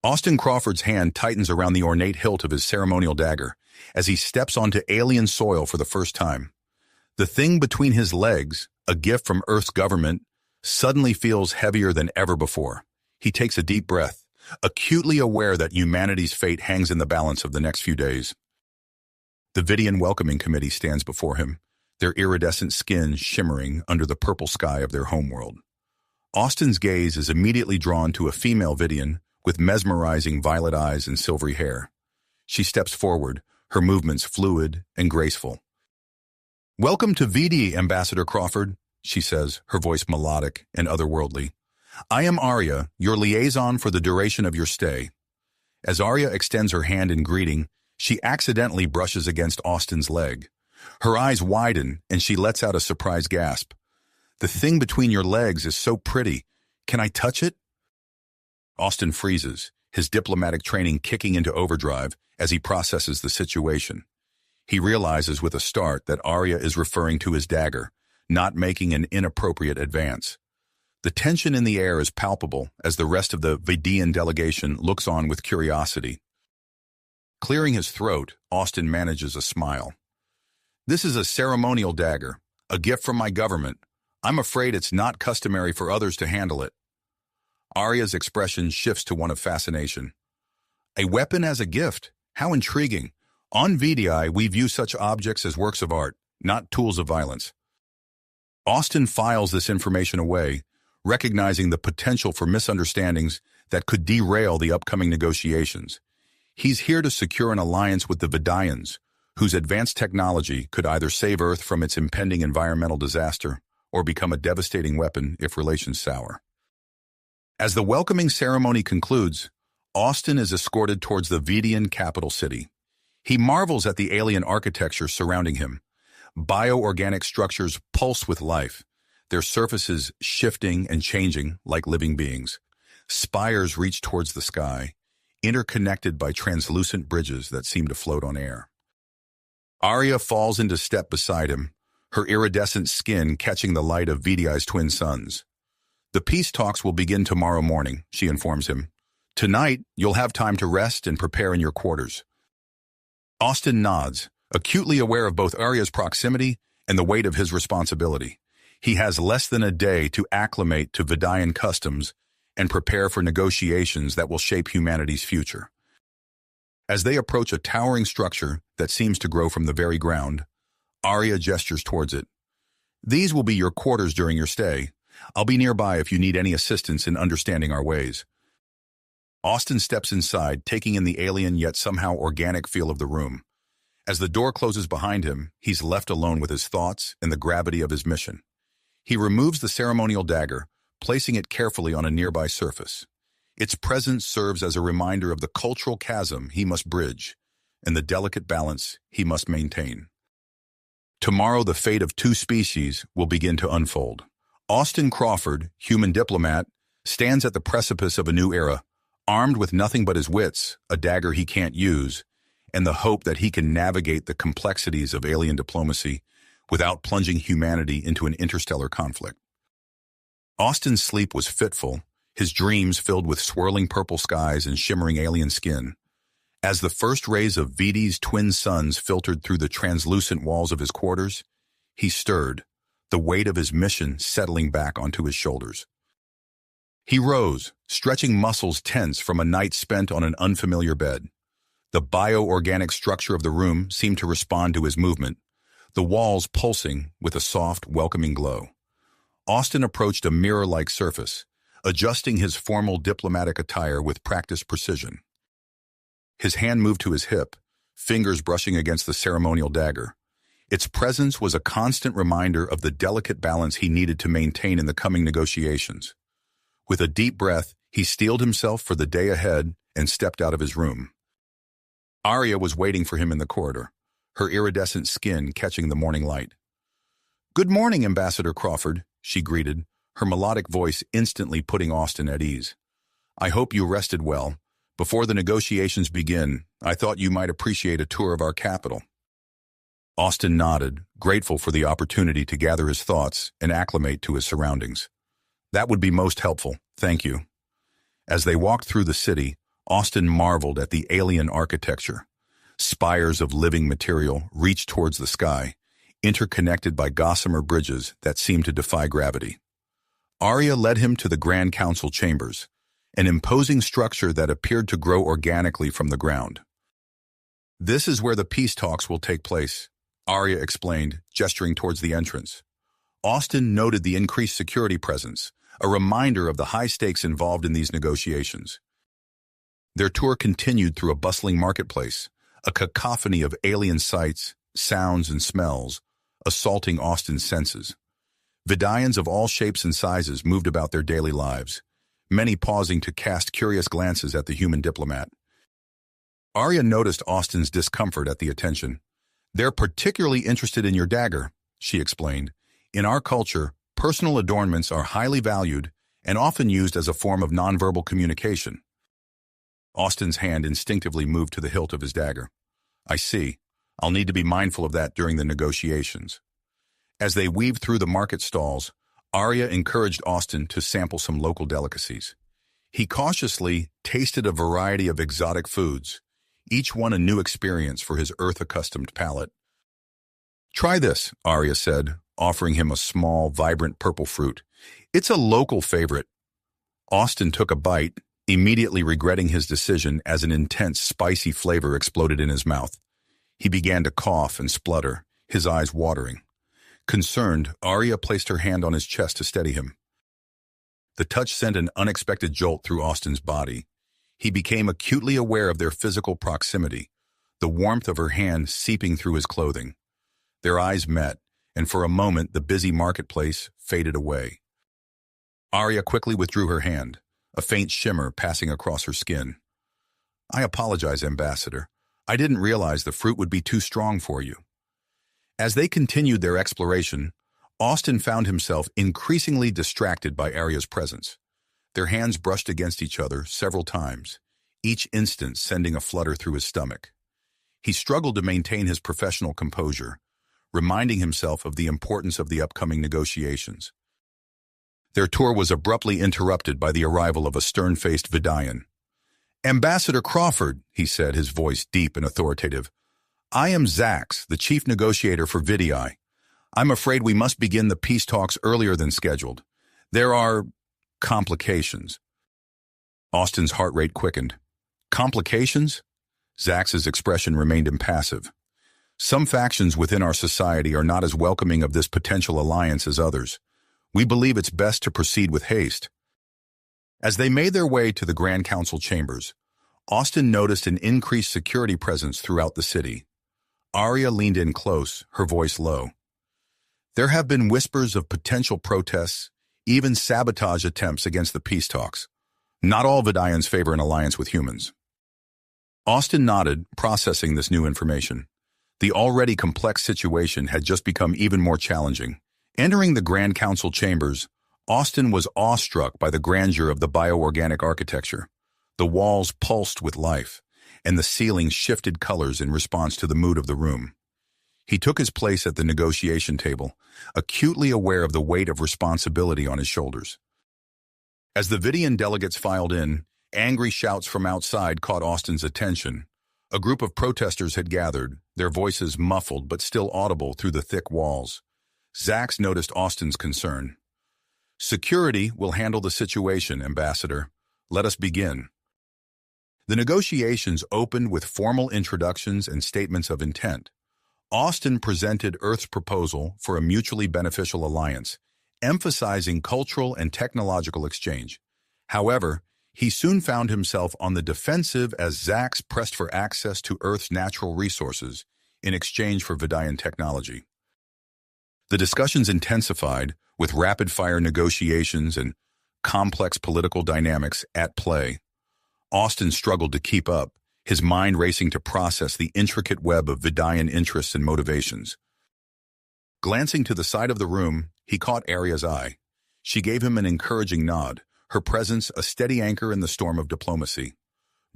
Austin Crawford's hand tightens around the ornate hilt of his ceremonial dagger as he steps onto alien soil for the first time. The thing between his legs, a gift from Earth's government, suddenly feels heavier than ever before. He takes a deep breath, acutely aware that humanity's fate hangs in the balance of the next few days. The Viddian welcoming committee stands before him, their iridescent skin shimmering under the purple sky of their homeworld. Austin's gaze is immediately drawn to a female Viddian with mesmerizing violet eyes and silvery hair. She steps forward, her movements fluid and graceful. "Welcome to Viddia, Ambassador Crawford," she says, her voice melodic and otherworldly. "I am Arya, your liaison for the duration of your stay." As Arya extends her hand in greeting, she accidentally brushes against Austin's leg. Her eyes widen, and she lets out a surprised gasp. "The thing between your legs is so pretty. Can I touch it?" Austin freezes, his diplomatic training kicking into overdrive as he processes the situation. He realizes with a start that Arya is referring to his dagger, not making an inappropriate advance. The tension in the air is palpable as the rest of the Viddian delegation looks on with curiosity. Clearing his throat, Austin manages a smile. "This is a ceremonial dagger, a gift from my government. I'm afraid it's not customary for others to handle it." Arya's expression shifts to one of fascination. "A weapon as a gift? How intriguing. On Viddia, we view such objects as works of art, not tools of violence." Austin files this information away, recognizing the potential for misunderstandings that could derail the upcoming negotiations. He's here to secure an alliance with the Viddians, whose advanced technology could either save Earth from its impending environmental disaster or become a devastating weapon if relations sour. As the welcoming ceremony concludes, Austin is escorted towards the Viddian capital city. He marvels at the alien architecture surrounding him. Bioorganic structures pulse with life, their surfaces shifting and changing like living beings. Spires reach towards the sky, interconnected by translucent bridges that seem to float on air. Arya falls into step beside him, her iridescent skin catching the light of Viddia's twin suns. "The peace talks will begin tomorrow morning," she informs him. "Tonight, you'll have time to rest and prepare in your quarters." Austin nods, acutely aware of both Arya's proximity and the weight of his responsibility. He has less than a day to acclimate to Viddian customs and prepare for negotiations that will shape humanity's future. As they approach a towering structure that seems to grow from the very ground, Arya gestures towards it. "These will be your quarters during your stay. I'll be nearby if you need any assistance in understanding our ways." Austin steps inside, taking in the alien yet somehow organic feel of the room. As the door closes behind him, he's left alone with his thoughts and the gravity of his mission. He removes the ceremonial dagger, placing it carefully on a nearby surface. Its presence serves as a reminder of the cultural chasm he must bridge and the delicate balance he must maintain. Tomorrow, the fate of two species will begin to unfold. Austin Crawford, human diplomat, stands at the precipice of a new era, armed with nothing but his wits, a dagger he can't use, and the hope that he can navigate the complexities of alien diplomacy without plunging humanity into an interstellar conflict. Austin's sleep was fitful, his dreams filled with swirling purple skies and shimmering alien skin. As the first rays of Viddia's twin suns filtered through the translucent walls of his quarters, he stirred, the weight of his mission settling back onto his shoulders. He rose, stretching muscles tense from a night spent on an unfamiliar bed. The bioorganic structure of the room seemed to respond to his movement, the walls pulsing with a soft, welcoming glow. Austin approached a mirror-like surface, adjusting his formal diplomatic attire with practiced precision. His hand moved to his hip, fingers brushing against the ceremonial dagger. Its presence was a constant reminder of the delicate balance he needed to maintain in the coming negotiations. With a deep breath, he steeled himself for the day ahead and stepped out of his room. Arya was waiting for him in the corridor, her iridescent skin catching the morning light. "Good morning, Ambassador Crawford," she greeted, her melodic voice instantly putting Austin at ease. "I hope you rested well. Before the negotiations begin, I thought you might appreciate a tour of our capital." Austin nodded, grateful for the opportunity to gather his thoughts and acclimate to his surroundings. "That would be most helpful, thank you." As they walked through the city, Austin marveled at the alien architecture. Spires of living material reached towards the sky, interconnected by gossamer bridges that seemed to defy gravity. Arya led him to the Grand Council chambers, an imposing structure that appeared to grow organically from the ground. "This is where the peace talks will take place," Arya explained, gesturing towards the entrance. Austin noted the increased security presence, a reminder of the high stakes involved in these negotiations. Their tour continued through a bustling marketplace, a cacophony of alien sights, sounds, and smells, assaulting Austin's senses. Vidians of all shapes and sizes moved about their daily lives, many pausing to cast curious glances at the human diplomat. Arya noticed Austin's discomfort at the attention. "They're particularly interested in your dagger," she explained. "In our culture, personal adornments are highly valued and often used as a form of nonverbal communication." Austin's hand instinctively moved to the hilt of his dagger. "I see. I'll need to be mindful of that during the negotiations." As they weaved through the market stalls, Arya encouraged Austin to sample some local delicacies. He cautiously tasted a variety of exotic foods, each one a new experience for his Earth-accustomed palate. "Try this," Arya said, offering him a small, vibrant purple fruit. "It's a local favorite." Austin took a bite, immediately regretting his decision as an intense, spicy flavor exploded in his mouth. He began to cough and splutter, his eyes watering. Concerned, Arya placed her hand on his chest to steady him. The touch sent an unexpected jolt through Austin's body. He became acutely aware of their physical proximity, the warmth of her hand seeping through his clothing. Their eyes met, and for a moment the busy marketplace faded away. Arya quickly withdrew her hand, a faint shimmer passing across her skin. "I apologize, Ambassador. I didn't realize the fruit would be too strong for you." As they continued their exploration, Austin found himself increasingly distracted by Arya's presence. Their hands brushed against each other several times, each instant sending a flutter through his stomach. He struggled to maintain his professional composure, reminding himself of the importance of the upcoming negotiations. Their tour was abruptly interrupted by the arrival of a stern-faced Vidian. "Ambassador Crawford," he said, his voice deep and authoritative. "I am Zax, the chief negotiator for Viddia. I'm afraid we must begin the peace talks earlier than scheduled. There are complications." Austin's heart rate quickened. "Complications?" Zax's expression remained impassive. "Some factions within our society are not as welcoming of this potential alliance as others. We believe it's best to proceed with haste." As they made their way to the Grand Council chambers, Austin noticed an increased security presence throughout the city. Arya leaned in close, her voice low. "There have been whispers of potential protests, even sabotage attempts against the peace talks. Not all Vidians favor an alliance with humans." Austin nodded, processing this new information. The already complex situation had just become even more challenging. Entering the Grand Council chambers, Austin was awestruck by the grandeur of the bioorganic architecture. The walls pulsed with life, and the ceiling shifted colors in response to the mood of the room. He took his place at the negotiation table, acutely aware of the weight of responsibility on his shoulders. As the Viddian delegates filed in, angry shouts from outside caught Austin's attention. A group of protesters had gathered, their voices muffled but still audible through the thick walls. Zax noticed Austin's concern. "Security will handle the situation, Ambassador. Let us begin." The negotiations opened with formal introductions and statements of intent. Austin presented Earth's proposal for a mutually beneficial alliance, emphasizing cultural and technological exchange. However, he soon found himself on the defensive as Zax pressed for access to Earth's natural resources in exchange for Vidian technology. The discussions intensified, with rapid-fire negotiations and complex political dynamics at play. Austin struggled to keep up, his mind racing to process the intricate web of Vidian interests and motivations. Glancing to the side of the room, he caught Arya's eye. She gave him an encouraging nod, her presence a steady anchor in the storm of diplomacy.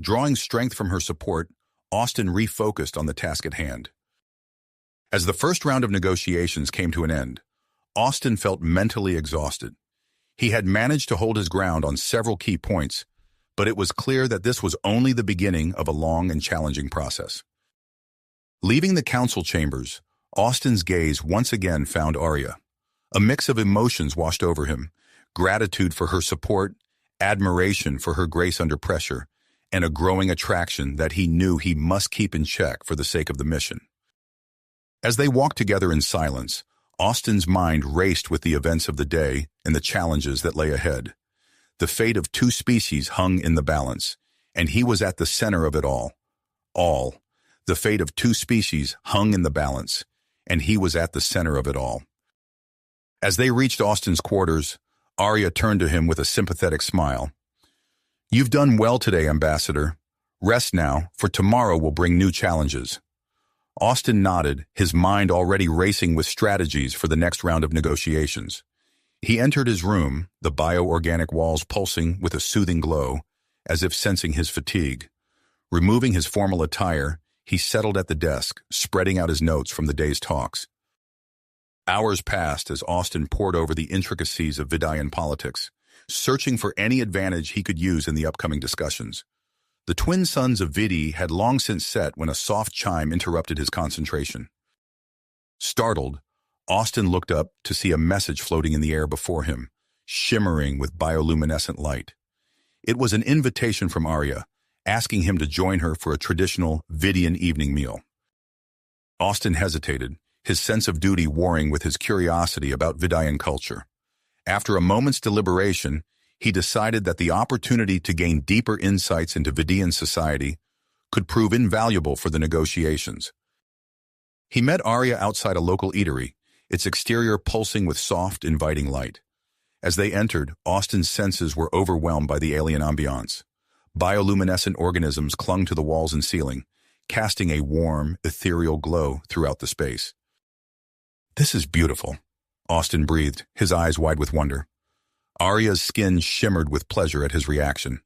Drawing strength from her support, Austin refocused on the task at hand. As the first round of negotiations came to an end, Austin felt mentally exhausted. He had managed to hold his ground on several key points, But it was clear that this was only the beginning of a long and challenging process. Leaving the council chambers, Austin's gaze once again found Arya. A mix of emotions washed over him: gratitude for her support, admiration for her grace under pressure, and a growing attraction that he knew he must keep in check for the sake of the mission. As they walked together in silence, Austin's mind raced with the events of the day and the challenges that lay ahead. The fate of two species hung in the balance, and he was at the center of it all. The fate of two species hung in the balance, and he was at the center of it all. As they reached Austin's quarters, Arya turned to him with a sympathetic smile. "You've done well today, Ambassador. Rest now, for tomorrow will bring new challenges." Austin nodded, his mind already racing with strategies for the next round of negotiations. He entered his room, the bioorganic walls pulsing with a soothing glow, as if sensing his fatigue. Removing his formal attire, he settled at the desk, spreading out his notes from the day's talks. Hours passed as Austin pored over the intricacies of Viddian politics, searching for any advantage he could use in the upcoming discussions. The twin suns of Viddia had long since set when a soft chime interrupted his concentration. Startled, Austin looked up to see a message floating in the air before him, shimmering with bioluminescent light. It was an invitation from Arya, asking him to join her for a traditional Viddian evening meal. Austin hesitated, his sense of duty warring with his curiosity about Viddian culture. After a moment's deliberation, he decided that the opportunity to gain deeper insights into Viddian society could prove invaluable for the negotiations. He met Arya outside a local eatery, its exterior pulsing with soft, inviting light. As they entered, Austin's senses were overwhelmed by the alien ambiance. Bioluminescent organisms clung to the walls and ceiling, casting a warm, ethereal glow throughout the space. "This is beautiful," Austin breathed, his eyes wide with wonder. Arya's skin shimmered with pleasure at his reaction.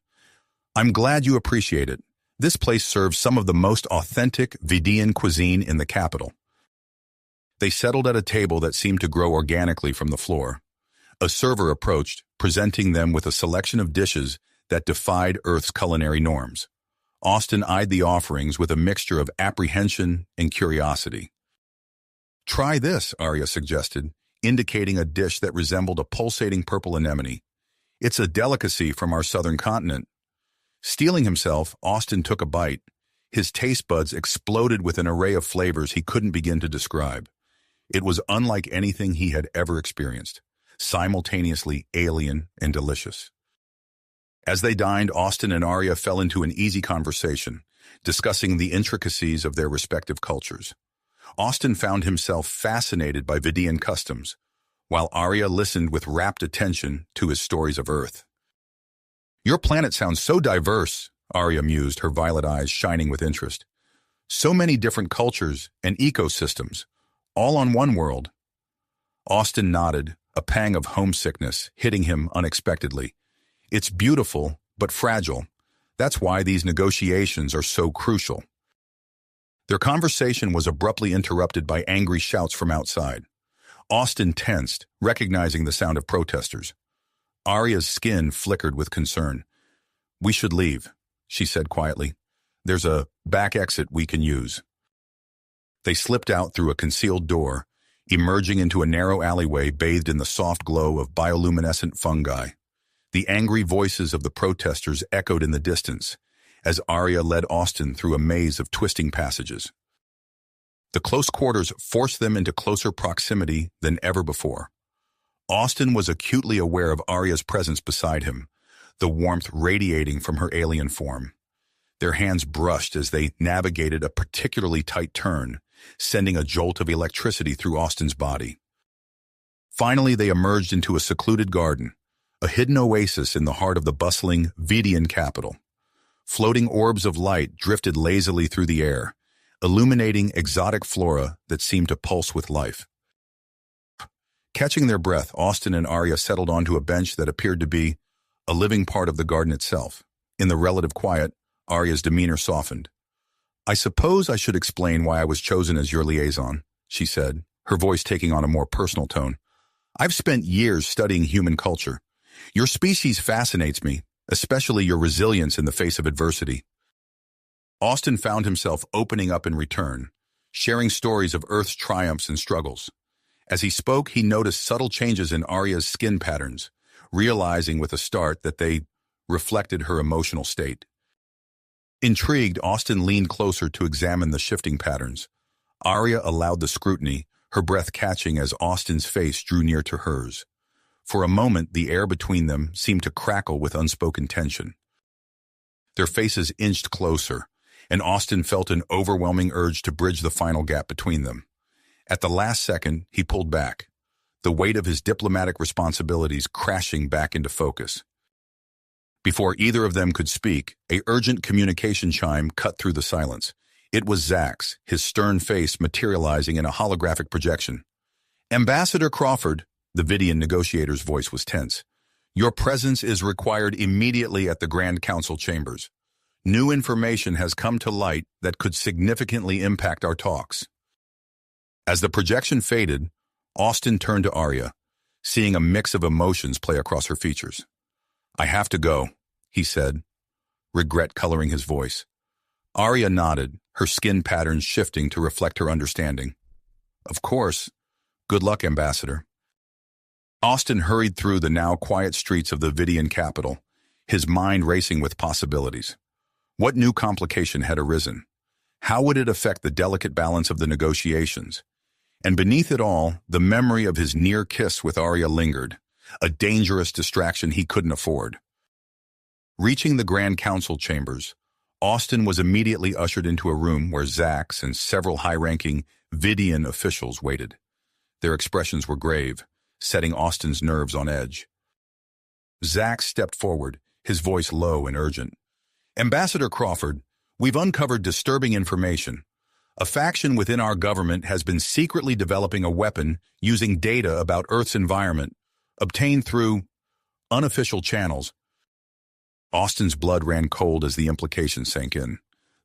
"I'm glad you appreciate it. This place serves some of the most authentic Viddian cuisine in the capital." They settled at a table that seemed to grow organically from the floor. A server approached, presenting them with a selection of dishes that defied Earth's culinary norms. Austin eyed the offerings with a mixture of apprehension and curiosity. "Try this," Arya suggested, indicating a dish that resembled a pulsating purple anemone. "It's a delicacy from our southern continent." Steeling himself, Austin took a bite. His taste buds exploded with an array of flavors he couldn't begin to describe. It was unlike anything he had ever experienced, simultaneously alien and delicious. As they dined, Austin and Arya fell into an easy conversation, discussing the intricacies of their respective cultures. Austin found himself fascinated by Viddian customs, while Arya listened with rapt attention to his stories of Earth. "Your planet sounds so diverse," Arya mused, her violet eyes shining with interest. "So many different cultures and ecosystems, all on one world." Austin nodded, a pang of homesickness hitting him unexpectedly. "It's beautiful, but fragile. That's why these negotiations are so crucial." Their conversation was abruptly interrupted by angry shouts from outside. Austin tensed, recognizing the sound of protesters. Arya's skin flickered with concern. "We should leave," she said quietly. "There's a back exit we can use." They slipped out through a concealed door, emerging into a narrow alleyway bathed in the soft glow of bioluminescent fungi. The angry voices of the protesters echoed in the distance, as Arya led Austin through a maze of twisting passages. The close quarters forced them into closer proximity than ever before. Austin was acutely aware of Arya's presence beside him, the warmth radiating from her alien form. Their hands brushed as they navigated a particularly tight turn, sending a jolt of electricity through Austin's body. Finally, they emerged into a secluded garden, a hidden oasis in the heart of the bustling Viddian capital. Floating orbs of light drifted lazily through the air, illuminating exotic flora that seemed to pulse with life. Catching their breath, Austin and Arya settled onto a bench that appeared to be a living part of the garden itself. In the relative quiet, Arya's demeanor softened. "I suppose I should explain why I was chosen as your liaison," she said, her voice taking on a more personal tone. "I've spent years studying human culture. Your species fascinates me, especially your resilience in the face of adversity. Austin found himself opening up in return, sharing stories of Earth's triumphs and struggles. As he spoke, he noticed subtle changes in Arya's skin patterns, realizing with a start that they reflected her emotional state. Intrigued, Austin leaned closer to examine the shifting patterns. Arya allowed the scrutiny, her breath catching as Austin's face drew near to hers. For a moment, the air between them seemed to crackle with unspoken tension. Their faces inched closer, and Austin felt an overwhelming urge to bridge the final gap between them. At the last second, he pulled back, the weight of his diplomatic responsibilities crashing back into focus. Before either of them could speak, an urgent communication chime cut through the silence. It was Zack's, his stern face materializing in a holographic projection. "Ambassador Crawford," the Viddian negotiator's voice was tense. "Your presence is required immediately at the Grand Council chambers. New information has come to light that could significantly impact our talks." As the projection faded, Austin turned to Arya, seeing a mix of emotions play across her features. "I have to go," he said, regret coloring his voice. Arya nodded, her skin patterns shifting to reflect her understanding. "Of course. Good luck, Ambassador." Austin hurried through the now quiet streets of the Viddian capital, his mind racing with possibilities. What new complication had arisen? How would it affect the delicate balance of the negotiations? And beneath it all, the memory of his near kiss with Arya lingered, a dangerous distraction he couldn't afford. Reaching the Grand Council chambers, Austin was immediately ushered into a room where Zax and several high-ranking Viddian officials waited. Their expressions were grave, setting Austin's nerves on edge. Zax stepped forward, his voice low and urgent. "Ambassador Crawford, we've uncovered disturbing information. A faction within our government has been secretly developing a weapon using data about Earth's environment, obtained through unofficial channels." Austin's blood ran cold as the implication sank in.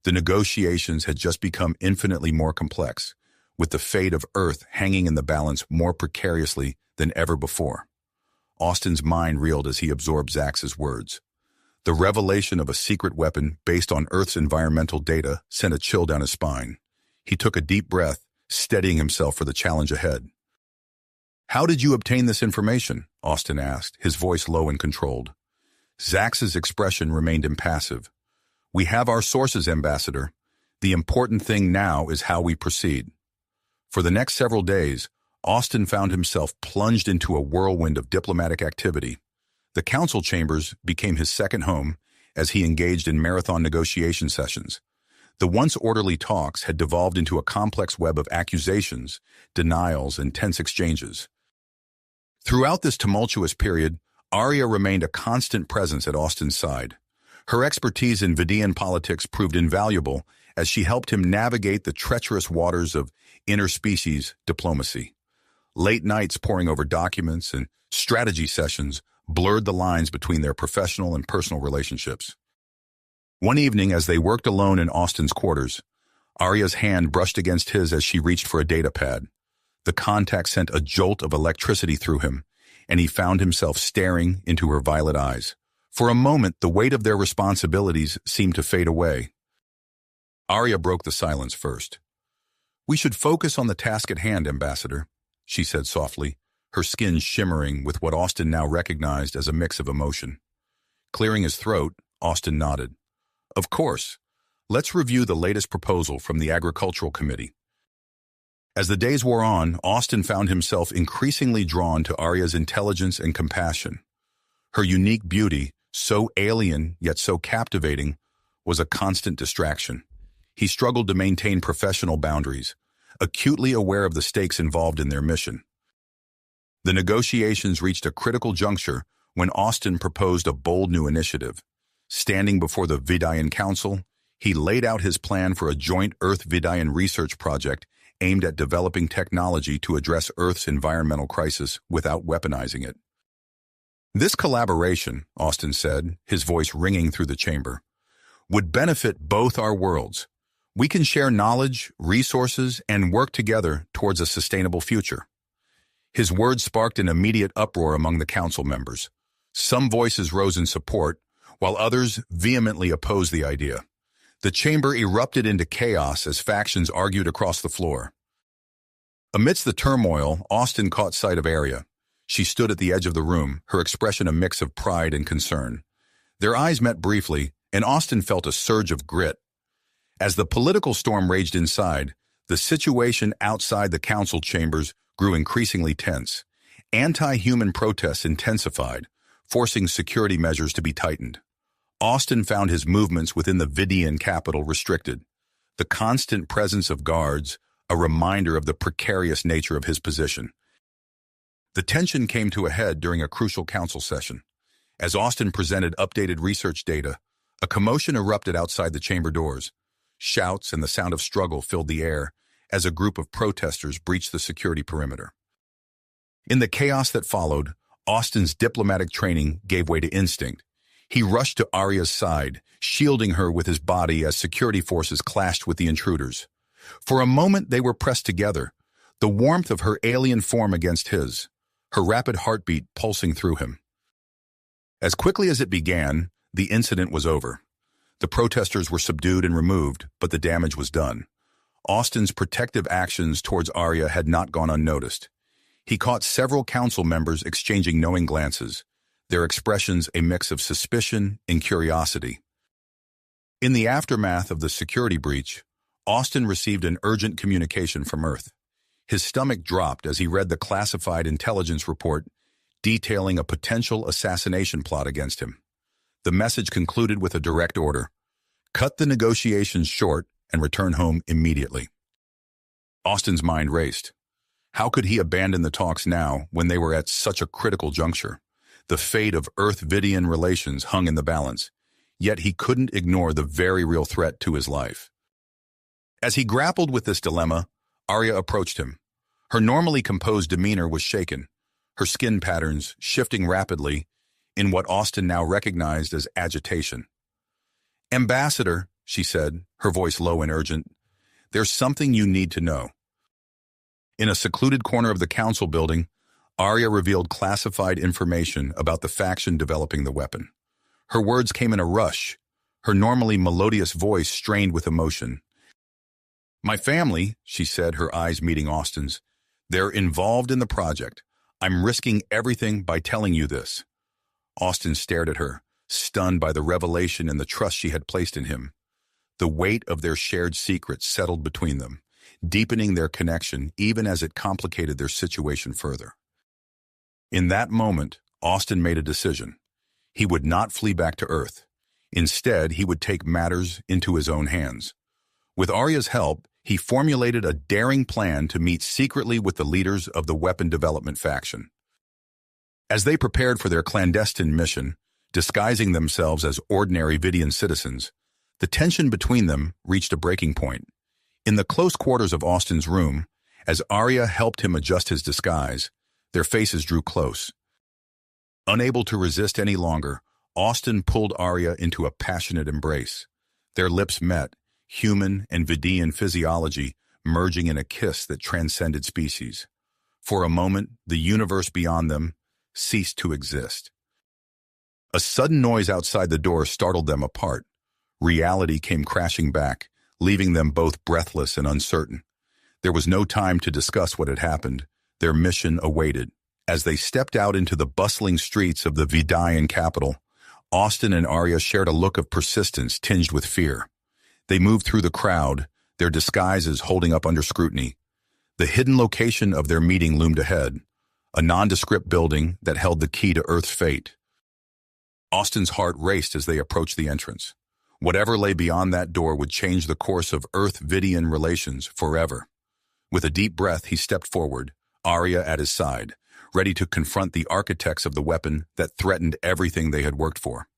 The negotiations had just become infinitely more complex, with the fate of Earth hanging in the balance more precariously than ever before. Austin's mind reeled as he absorbed Zax's words. The revelation of a secret weapon based on Earth's environmental data sent a chill down his spine. He took a deep breath, steadying himself for the challenge ahead. "How did you obtain this information?" Austin asked, his voice low and controlled. Zax's expression remained impassive. "We have our sources, Ambassador. The important thing now is how we proceed." For the next several days, Austin found himself plunged into a whirlwind of diplomatic activity. The council chambers became his second home as he engaged in marathon negotiation sessions. The once orderly talks had devolved into a complex web of accusations, denials, and tense exchanges. Throughout this tumultuous period, Arya remained a constant presence at Austin's side. Her expertise in Viddian politics proved invaluable as she helped him navigate the treacherous waters of interspecies diplomacy. Late nights poring over documents and strategy sessions blurred the lines between their professional and personal relationships. One evening, as they worked alone in Austin's quarters, Arya's hand brushed against his as she reached for a data pad. The contact sent a jolt of electricity through him, and he found himself staring into her violet eyes. For a moment, the weight of their responsibilities seemed to fade away. Arya broke the silence first. "We should focus on the task at hand, Ambassador," she said softly, her skin shimmering with what Austin now recognized as a mix of emotion. Clearing his throat, Austin nodded. "Of course. Let's review the latest proposal from the Agricultural Committee." As the days wore on, Austin found himself increasingly drawn to Arya's intelligence and compassion. Her unique beauty, so alien yet so captivating, was a constant distraction. He struggled to maintain professional boundaries, acutely aware of the stakes involved in their mission. The negotiations reached a critical juncture when Austin proposed a bold new initiative. Standing before the Viddian Council, he laid out his plan for a joint Earth-Viddian research project aimed at developing technology to address Earth's environmental crisis without weaponizing it. "This collaboration," Austin said, his voice ringing through the chamber, "would benefit both our worlds. We can share knowledge, resources, and work together towards a sustainable future." His words sparked an immediate uproar among the council members. Some voices rose in support, while others vehemently opposed the idea. The chamber erupted into chaos as factions argued across the floor. Amidst the turmoil, Austen caught sight of Arya. She stood at the edge of the room, her expression a mix of pride and concern. Their eyes met briefly, and Austen felt a surge of grit. As the political storm raged inside, the situation outside the council chambers grew increasingly tense. Anti-human protests intensified, forcing security measures to be tightened. Austen found his movements within the Viddian capital restricted. The constant presence of guards, a reminder of the precarious nature of his position. The tension came to a head during a crucial council session. As Austen presented updated research data, a commotion erupted outside the chamber doors. Shouts and the sound of struggle filled the air as a group of protesters breached the security perimeter. In the chaos that followed, Austen's diplomatic training gave way to instinct. He rushed to Arya's side, shielding her with his body as security forces clashed with the intruders. For a moment they were pressed together, the warmth of her alien form against his, her rapid heartbeat pulsing through him. As quickly as it began, the incident was over. The protesters were subdued and removed, but the damage was done. Austen's protective actions towards Arya had not gone unnoticed. He caught several council members exchanging knowing glances, their expressions a mix of suspicion and curiosity. In the aftermath of the security breach, Austen received an urgent communication from Earth. His stomach dropped as he read the classified intelligence report detailing a potential assassination plot against him. The message concluded with a direct order: cut the negotiations short and return home immediately. Austen's mind raced. How could he abandon the talks now when they were at such a critical juncture? The fate of Earth-Viddian relations hung in the balance, yet he couldn't ignore the very real threat to his life. As he grappled with this dilemma, Arya approached him. Her normally composed demeanor was shaken, her skin patterns shifting rapidly in what Austen now recognized as agitation. "Ambassador," she said, her voice low and urgent, "there's something you need to know." In a secluded corner of the council building, Arya revealed classified information about the faction developing the weapon. Her words came in a rush, her normally melodious voice strained with emotion. "My family," she said, her eyes meeting Austen's, "they're involved in the project. I'm risking everything by telling you this." Austen stared at her, stunned by the revelation and the trust she had placed in him. The weight of their shared secret settled between them, deepening their connection even as it complicated their situation further. In that moment, Austen made a decision. He would not flee back to Earth. Instead, he would take matters into his own hands. With Arya's help, he formulated a daring plan to meet secretly with the leaders of the weapon development faction. As they prepared for their clandestine mission, disguising themselves as ordinary Viddian citizens, the tension between them reached a breaking point. In the close quarters of Austen's room, as Arya helped him adjust his disguise, their faces drew close. Unable to resist any longer, Austen pulled Arya into a passionate embrace. Their lips met, human and Viddian physiology merging in a kiss that transcended species. For a moment, the universe beyond them ceased to exist. A sudden noise outside the door startled them apart. Reality came crashing back, leaving them both breathless and uncertain. There was no time to discuss what had happened. Their mission awaited. As they stepped out into the bustling streets of the Viddian capital, Austen and Arya shared a look of persistence tinged with fear. They moved through the crowd, their disguises holding up under scrutiny. The hidden location of their meeting loomed ahead, a nondescript building that held the key to Earth's fate. Austen's heart raced as they approached the entrance. Whatever lay beyond that door would change the course of Earth-Viddian relations forever. With a deep breath, he stepped forward, Arya at his side, ready to confront the architects of the weapon that threatened everything they had worked for.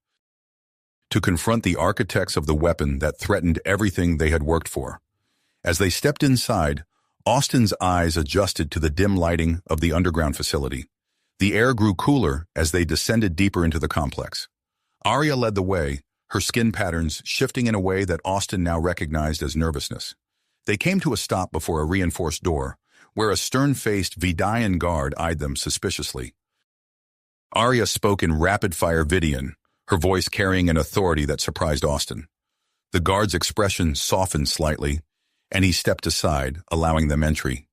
To confront the architects of the weapon that threatened everything they had worked for. As they stepped inside, Austen's eyes adjusted to the dim lighting of the underground facility. The air grew cooler as they descended deeper into the complex. Arya led the way, her skin patterns shifting in a way that Austen now recognized as nervousness. They came to a stop before a reinforced door, where a stern-faced Viddian guard eyed them suspiciously. Arya spoke in rapid-fire Viddian, her voice carrying an authority that surprised Austin. The guard's expression softened slightly, and he stepped aside, allowing them entry.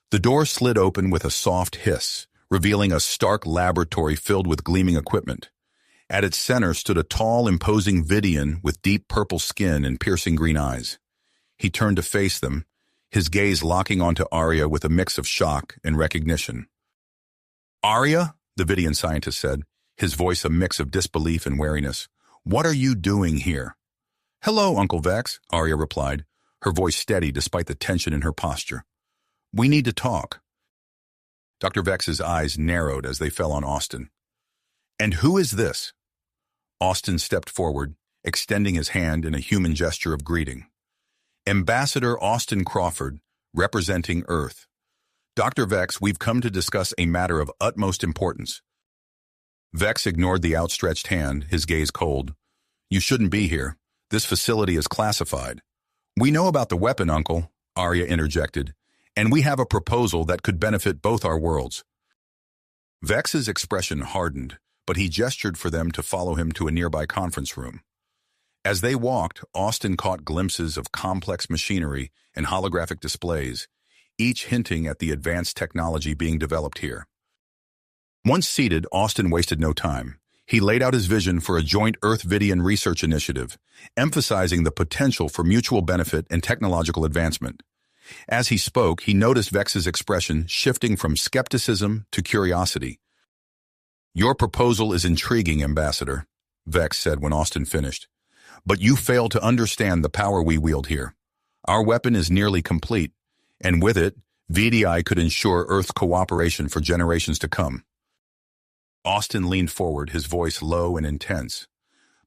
The door slid open with a soft hiss, revealing a stark laboratory filled with gleaming equipment. At its center stood a tall, imposing Viddian with deep purple skin and piercing green eyes. He turned to face them, his gaze locking onto Arya with a mix of shock and recognition. "Arya?" the Viddian scientist said, his voice a mix of disbelief and wariness. "What are you doing here?" "Hello, Uncle Vex," Arya replied, her voice steady despite the tension in her posture. "We need to talk." Dr. Vex's eyes narrowed as they fell on Austin. "And who is this?" Austin stepped forward, extending his hand in a human gesture of greeting. "Ambassador Austin Crawford, representing Earth. Dr. Vex, we've come to discuss a matter of utmost importance." Vex ignored the outstretched hand, his gaze cold. "You shouldn't be here. This facility is classified." "We know about the weapon, Uncle," Arya interjected, "and we have a proposal that could benefit both our worlds." Vex's expression hardened, but he gestured for them to follow him to a nearby conference room. As they walked, Austin caught glimpses of complex machinery and holographic displays, each hinting at the advanced technology being developed here. Once seated, Austin wasted no time. He laid out his vision for a joint Earth-Viddian research initiative, emphasizing the potential for mutual benefit and technological advancement. As he spoke, he noticed Vex's expression shifting from skepticism to curiosity. "Your proposal is intriguing, Ambassador," Vex said when Austin finished. "But you fail to understand the power we wield here. Our weapon is nearly complete, and with it, Viddia could ensure Earth's cooperation for generations to come." Austin leaned forward, his voice low and intense.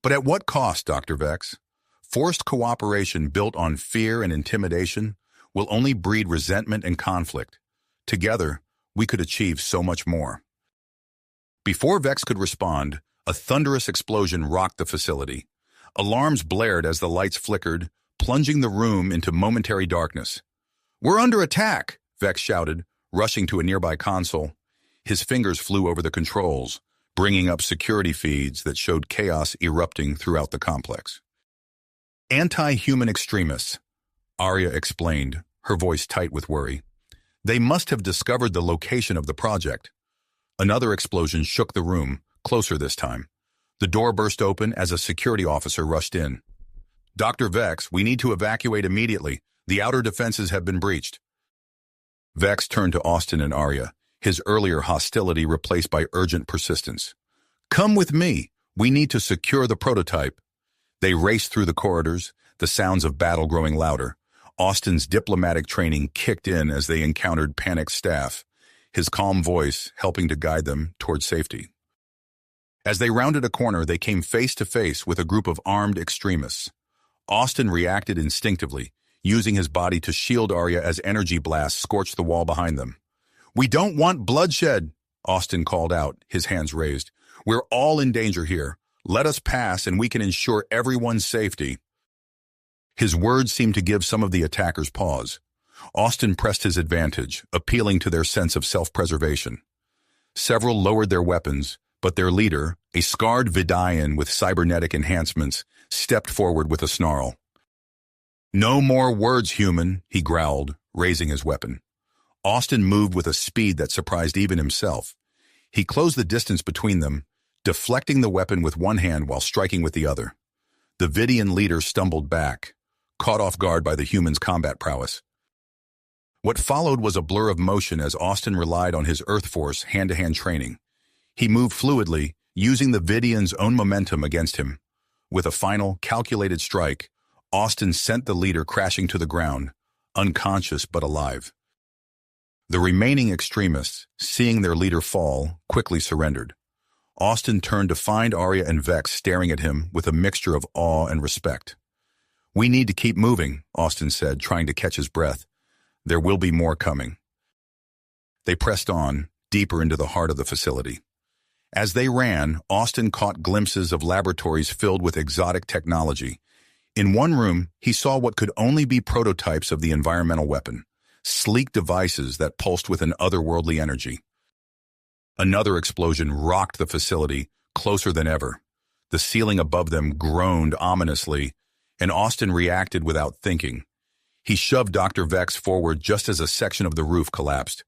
"But at what cost, Dr. Vex? Forced cooperation built on fear and intimidation will only breed resentment and conflict. Together, we could achieve so much more." Before Vex could respond, a thunderous explosion rocked the facility. Alarms blared as the lights flickered, plunging the room into momentary darkness. "We're under attack!" Vex shouted, rushing to a nearby console. His fingers flew over the controls, bringing up security feeds that showed chaos erupting throughout the complex. "Anti-human extremists," Arya explained, her voice tight with worry. "They must have discovered the location of the project." Another explosion shook the room, closer this time. The door burst open as a security officer rushed in. "Dr. Vex, we need to evacuate immediately. The outer defenses have been breached." Vex turned to Austin and Arya, his earlier hostility replaced by urgent persistence. "Come with me. We need to secure the prototype." They raced through the corridors, the sounds of battle growing louder. Austin's diplomatic training kicked in as they encountered panicked staff, his calm voice helping to guide them toward safety. As they rounded a corner, they came face to face with a group of armed extremists. Austin reacted instinctively, using his body to shield Arya as energy blasts scorched the wall behind them. "We don't want bloodshed," Austin called out, his hands raised. "We're all in danger here. Let us pass and we can ensure everyone's safety." His words seemed to give some of the attackers pause. Austin pressed his advantage, appealing to their sense of self-preservation. Several lowered their weapons, but their leader, a scarred Viddian with cybernetic enhancements, stepped forward with a snarl. "No more words, human," he growled, raising his weapon. Austin moved with a speed that surprised even himself. He closed the distance between them, deflecting the weapon with one hand while striking with the other. The Viddian leader stumbled back, caught off guard by the human's combat prowess. What followed was a blur of motion as Austin relied on his Earth Force hand-to-hand training. He moved fluidly, using the Viddian's own momentum against him. With a final, calculated strike, Austin sent the leader crashing to the ground, unconscious but alive. The remaining extremists, seeing their leader fall, quickly surrendered. Austin turned to find Arya and Vex staring at him with a mixture of awe and respect. "We need to keep moving," Austin said, trying to catch his breath. "There will be more coming." They pressed on, deeper into the heart of the facility. As they ran, Austin caught glimpses of laboratories filled with exotic technology. In one room, he saw what could only be prototypes of the environmental weapon, sleek devices that pulsed with an otherworldly energy. Another explosion rocked the facility, closer than ever. The ceiling above them groaned ominously, and Austin reacted without thinking. He shoved Dr. Vex forward just as a section of the roof collapsed.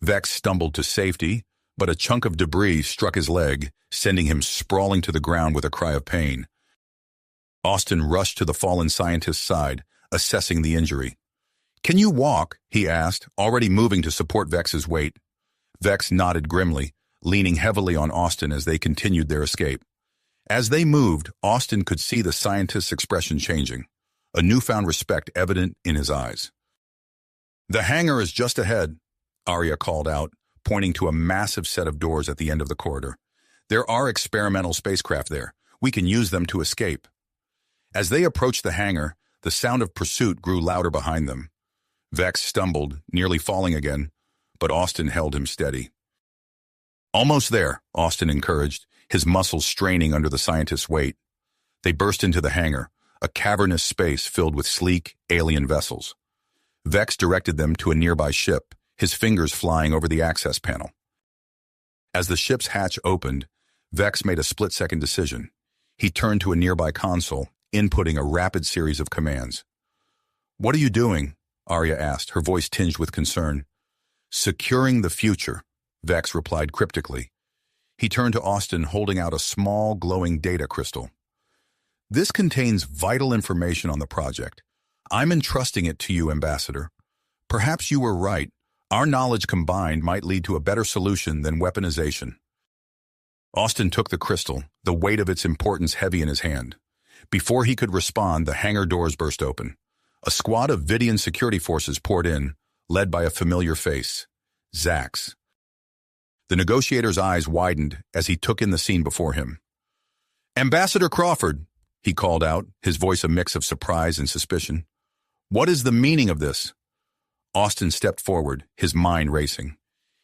Vex stumbled to safety, but a chunk of debris struck his leg, sending him sprawling to the ground with a cry of pain. Austin rushed to the fallen scientist's side, assessing the injury. "Can you walk?" he asked, already moving to support Vex's weight. Vex nodded grimly, leaning heavily on Austin as they continued their escape. As they moved, Austin could see the scientist's expression changing, a newfound respect evident in his eyes. "The hangar is just ahead," Arya called out, pointing to a massive set of doors at the end of the corridor. "There are experimental spacecraft there. We can use them to escape." As they approached the hangar, the sound of pursuit grew louder behind them. Vex stumbled, nearly falling again, but Austin held him steady. "Almost there," Austin encouraged, his muscles straining under the scientist's weight. They burst into the hangar, a cavernous space filled with sleek, alien vessels. Vex directed them to a nearby ship, his fingers flying over the access panel. As the ship's hatch opened, Vex made a split-second decision. He turned to a nearby console, inputting a rapid series of commands. "What are you doing?" Arya asked, her voice tinged with concern. "Securing the future," Vex replied cryptically. He turned to Austin, holding out a small, glowing data crystal. "This contains vital information on the project. I'm entrusting it to you, Ambassador. Perhaps you were right. Our knowledge combined might lead to a better solution than weaponization." Austin took the crystal, the weight of its importance heavy in his hand. Before he could respond, the hangar doors burst open. A squad of Viddian security forces poured in, led by a familiar face, Zax. The negotiator's eyes widened as he took in the scene before him. "Ambassador Crawford," he called out, his voice a mix of surprise and suspicion. "What is the meaning of this?" Austin stepped forward, his mind racing.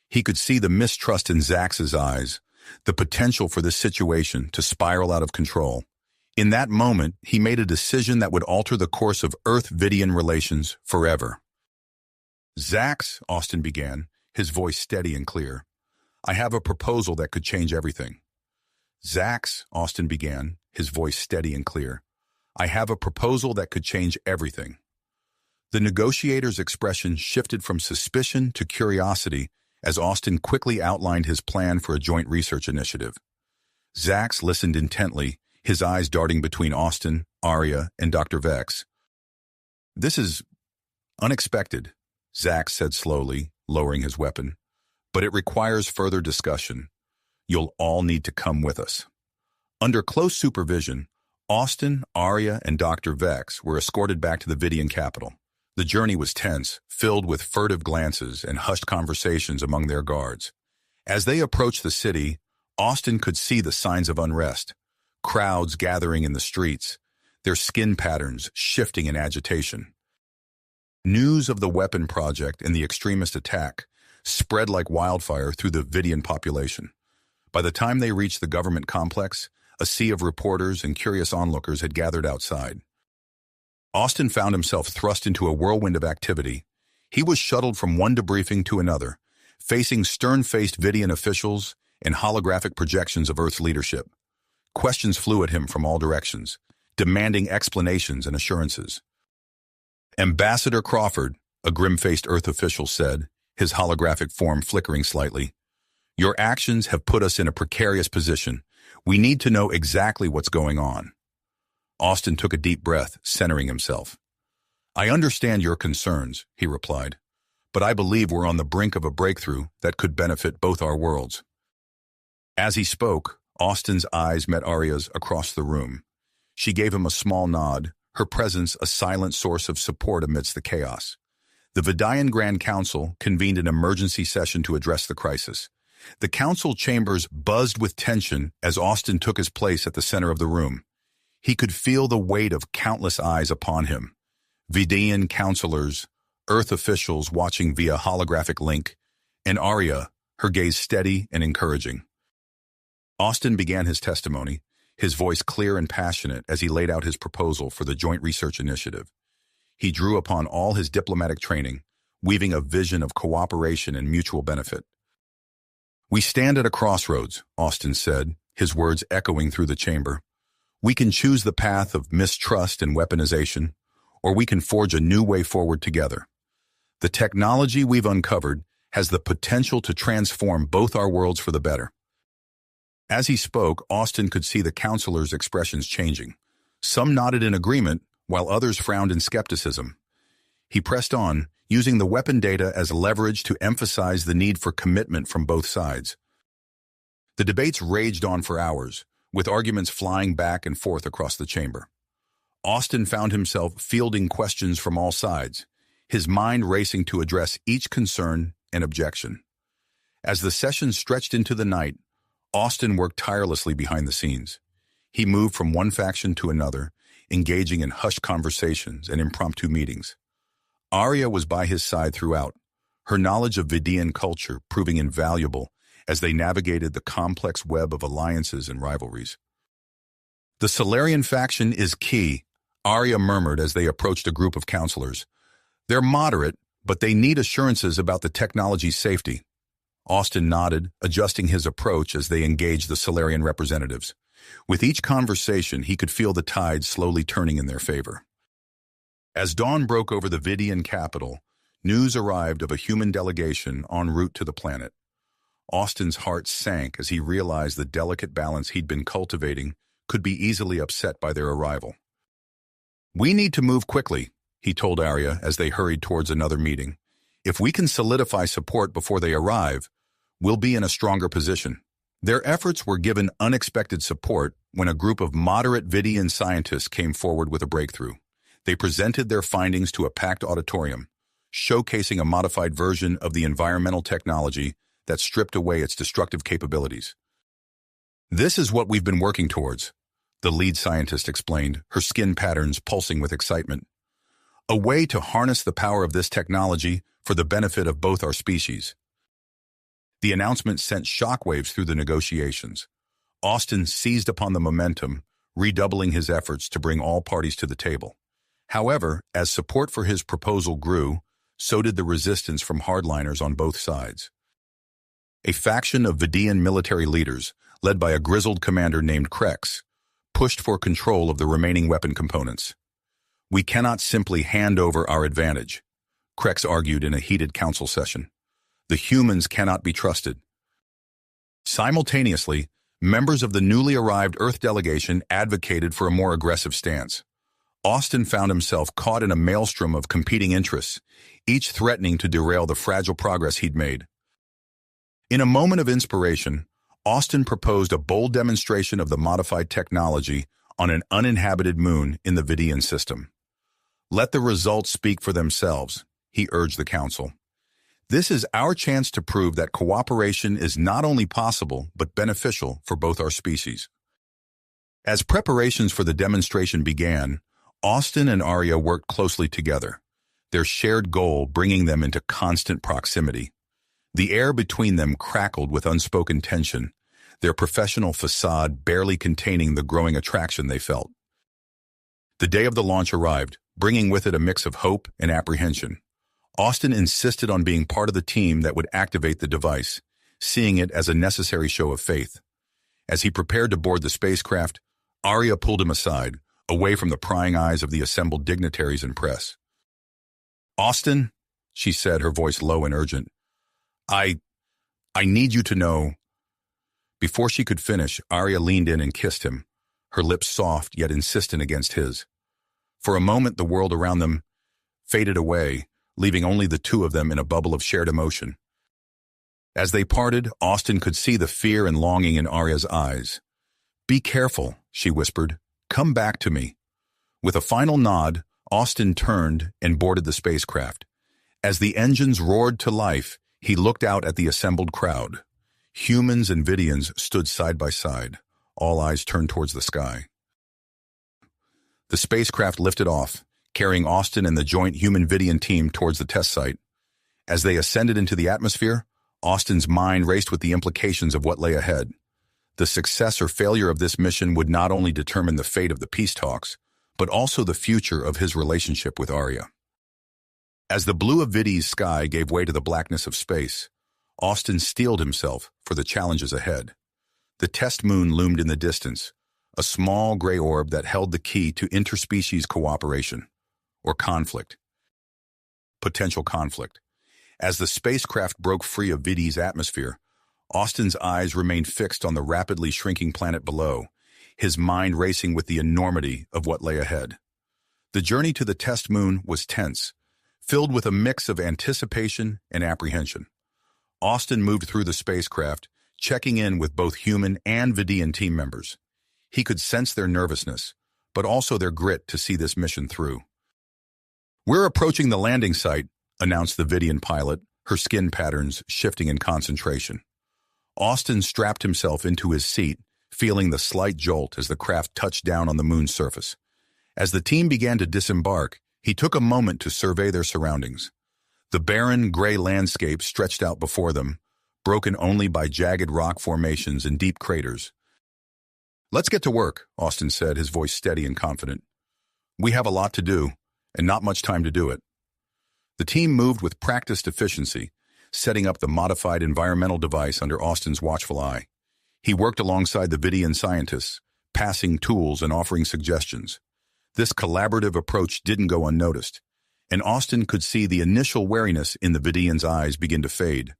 He could see the mistrust in Zax's eyes, the potential for this situation to spiral out of control. In that moment, he made a decision that would alter the course of Earth-Viddian relations forever. "Zax," Austin began, his voice steady and clear, "I have a proposal that could change everything." "Zax," Austin began, his voice steady and clear, "I have a proposal that could change everything." The negotiator's expression shifted from suspicion to curiosity as Austin quickly outlined his plan for a joint research initiative. Zax listened intently, his eyes darting between Austin, Arya, and Dr. Vex. "This is unexpected," Zax said slowly, lowering his weapon. "But it requires further discussion. You'll all need to come with us." Under close supervision, Austin, Arya, and Dr. Vex were escorted back to the Viddian capital. The journey was tense, filled with furtive glances and hushed conversations among their guards. As they approached the city, Austin could see the signs of unrest, crowds gathering in the streets, their skin patterns shifting in agitation. News of the weapon project and the extremist attack spread like wildfire through the Viddian population. By the time they reached the government complex, a sea of reporters and curious onlookers had gathered outside. Austin found himself thrust into a whirlwind of activity. He was shuttled from one debriefing to another, facing stern-faced Viddian officials and holographic projections of Earth's leadership. Questions flew at him from all directions, demanding explanations and assurances. "Ambassador Crawford," a grim-faced Earth official said, his holographic form flickering slightly, "your actions have put us in a precarious position. We need to know exactly what's going on." Austin took a deep breath, centering himself. "I understand your concerns," he replied, "but I believe we're on the brink of a breakthrough that could benefit both our worlds." As he spoke, Austin's eyes met Arya's across the room. She gave him a small nod, her presence a silent source of support amidst the chaos. The Viddian Grand Council convened an emergency session to address the crisis. The council chambers buzzed with tension as Austin took his place at the center of the room. He could feel the weight of countless eyes upon him. Viddian counselors, Earth officials watching via holographic link, and Arya, her gaze steady and encouraging. Austin began his testimony, his voice clear and passionate as he laid out his proposal for the joint research initiative. He drew upon all his diplomatic training, weaving a vision of cooperation and mutual benefit. "We stand at a crossroads," Austin said, his words echoing through the chamber. We can choose the path of mistrust and weaponization, or we can forge a new way forward together. The technology we've uncovered has the potential to transform both our worlds for the better. As he spoke, Austin could see the counselors' expressions changing. Some nodded in agreement, while others frowned in skepticism. He pressed on, using the weapon data as leverage to emphasize the need for commitment from both sides. The debates raged on for hours, with arguments flying back and forth across the chamber. Austin found himself fielding questions from all sides, his mind racing to address each concern and objection. As the session stretched into the night, Austin worked tirelessly behind the scenes. He moved from one faction to another, engaging in hushed conversations and impromptu meetings. Arya was by his side throughout, her knowledge of Viddian culture proving invaluable as they navigated the complex web of alliances and rivalries. "The Solarian faction is key," Arya murmured as they approached a group of counselors. "They're moderate, but they need assurances about the technology's safety." Austin nodded, adjusting his approach as they engaged the Solarian representatives. With each conversation, he could feel the tide slowly turning in their favor. As dawn broke over the Viddian capital, news arrived of a human delegation en route to the planet. Austin's heart sank as he realized the delicate balance he'd been cultivating could be easily upset by their arrival. "We need to move quickly," he told Arya as they hurried towards another meeting. "If we can solidify support before they arrive, we'll be in a stronger position." Their efforts were given unexpected support when a group of moderate Viddian scientists came forward with a breakthrough. They presented their findings to a packed auditorium, showcasing a modified version of the environmental technology that stripped away its destructive capabilities. "This is what we've been working towards," the lead scientist explained, her skin patterns pulsing with excitement. "A way to harness the power of this technology for the benefit of both our species." The announcement sent shockwaves through the negotiations. Austin seized upon the momentum, redoubling his efforts to bring all parties to the table. However, as support for his proposal grew, so did the resistance from hardliners on both sides. A faction of Viddian military leaders, led by a grizzled commander named Krex, pushed for control of the remaining weapon components. "We cannot simply hand over our advantage," Krex argued in a heated council session. "The humans cannot be trusted." Simultaneously, members of the newly arrived Earth delegation advocated for a more aggressive stance. Austin found himself caught in a maelstrom of competing interests, each threatening to derail the fragile progress he'd made. In a moment of inspiration, Austin proposed a bold demonstration of the modified technology on an uninhabited moon in the Viddian system. "Let the results speak for themselves," he urged the council. "This is our chance to prove that cooperation is not only possible but beneficial for both our species." As preparations for the demonstration began, Austin and Arya worked closely together, their shared goal bringing them into constant proximity. The air between them crackled with unspoken tension, their professional facade barely containing the growing attraction they felt. The day of the launch arrived, bringing with it a mix of hope and apprehension. Austin insisted on being part of the team that would activate the device, seeing it as a necessary show of faith. As he prepared to board the spacecraft, Arya pulled him aside, away from the prying eyes of the assembled dignitaries and press. "Austin," she said, her voice low and urgent, I need you to know." Before she could finish, Arya leaned in and kissed him, her lips soft yet insistent against his. For a moment, the world around them faded away, leaving only the two of them in a bubble of shared emotion. As they parted, Austin could see the fear and longing in Arya's eyes. "Be careful," she whispered. "Come back to me." With a final nod, Austin turned and boarded the spacecraft. As the engines roared to life, he looked out at the assembled crowd. Humans and Viddians stood side by side, all eyes turned towards the sky. The spacecraft lifted off, carrying Austin and the joint human-Viddian team towards the test site. As they ascended into the atmosphere, Austin's mind raced with the implications of what lay ahead. The success or failure of this mission would not only determine the fate of the peace talks, but also the future of his relationship with Arya. As the blue of Viddia's sky gave way to the blackness of space, Austin steeled himself for the challenges ahead. The test moon loomed in the distance, a small gray orb that held the key to interspecies cooperation, or conflict. Potential conflict. As the spacecraft broke free of Viddia's atmosphere, Austin's eyes remained fixed on the rapidly shrinking planet below, his mind racing with the enormity of what lay ahead. The journey to the test moon was tense, filled with a mix of anticipation and apprehension. Austin moved through the spacecraft, checking in with both human and Viddian team members. He could sense their nervousness, but also their grit to see this mission through. "We're approaching the landing site," announced the Viddian pilot, her skin patterns shifting in concentration. Austin strapped himself into his seat, feeling the slight jolt as the craft touched down on the moon's surface. As the team began to disembark, he took a moment to survey their surroundings. The barren, gray landscape stretched out before them, broken only by jagged rock formations and deep craters. "Let's get to work," Austin said, his voice steady and confident. "We have a lot to do, and not much time to do it." The team moved with practiced efficiency, setting up the modified environmental device under Austin's watchful eye. He worked alongside the Viddian scientists, passing tools and offering suggestions. This collaborative approach didn't go unnoticed, and Austin could see the initial wariness in the Viddian's eyes begin to fade.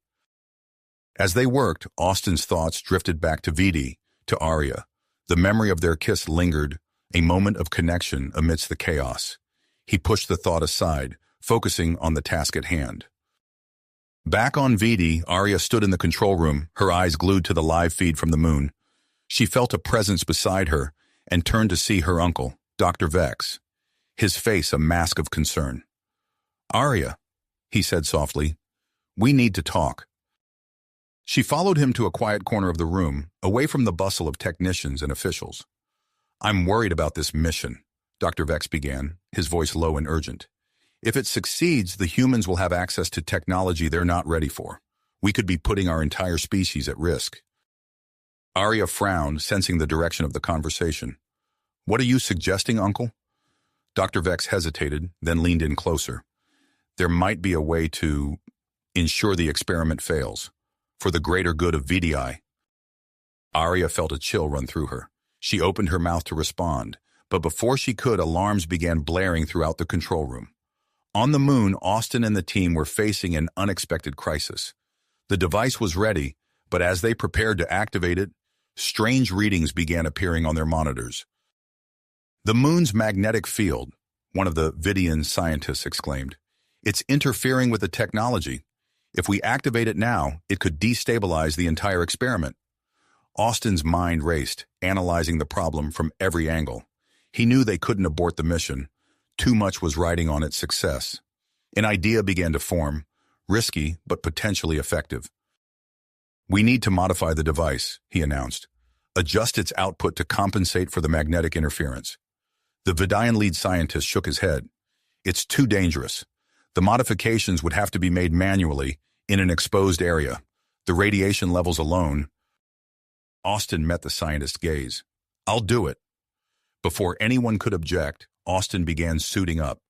As they worked, Austin's thoughts drifted back to Viddia, to Arya. The memory of their kiss lingered, a moment of connection amidst the chaos. He pushed the thought aside, focusing on the task at hand. Back on Viddia, Arya stood in the control room, her eyes glued to the live feed from the moon. She felt a presence beside her and turned to see her uncle, Dr. Vex, his face a mask of concern. "Arya," he said softly, "we need to talk." She followed him to a quiet corner of the room, away from the bustle of technicians and officials. "I'm worried about this mission," Dr. Vex began, his voice low and urgent. "If it succeeds, the humans will have access to technology they're not ready for. We could be putting our entire species at risk." Arya frowned, sensing the direction of the conversation. "What are you suggesting, Uncle?" Dr. Vex hesitated, then leaned in closer. "There might be a way to ensure the experiment fails, for the greater good of Viddia." Arya felt a chill run through her. She opened her mouth to respond, but before she could, alarms began blaring throughout the control room. On the moon, Austin and the team were facing an unexpected crisis. The device was ready, but as they prepared to activate it, strange readings began appearing on their monitors. "The moon's magnetic field," one of the Viddian scientists exclaimed. "It's interfering with the technology. If we activate it now, it could destabilize the entire experiment." Austin's mind raced, analyzing the problem from every angle. He knew they couldn't abort the mission. Too much was riding on its success. An idea began to form, risky but potentially effective. "We need to modify the device," he announced. "Adjust its output to compensate for the magnetic interference." The Viddian lead scientist shook his head. "It's too dangerous. The modifications would have to be made manually, in an exposed area. The radiation levels alone—" Austin met the scientist's gaze. "I'll do it." Before anyone could object, Austin began suiting up.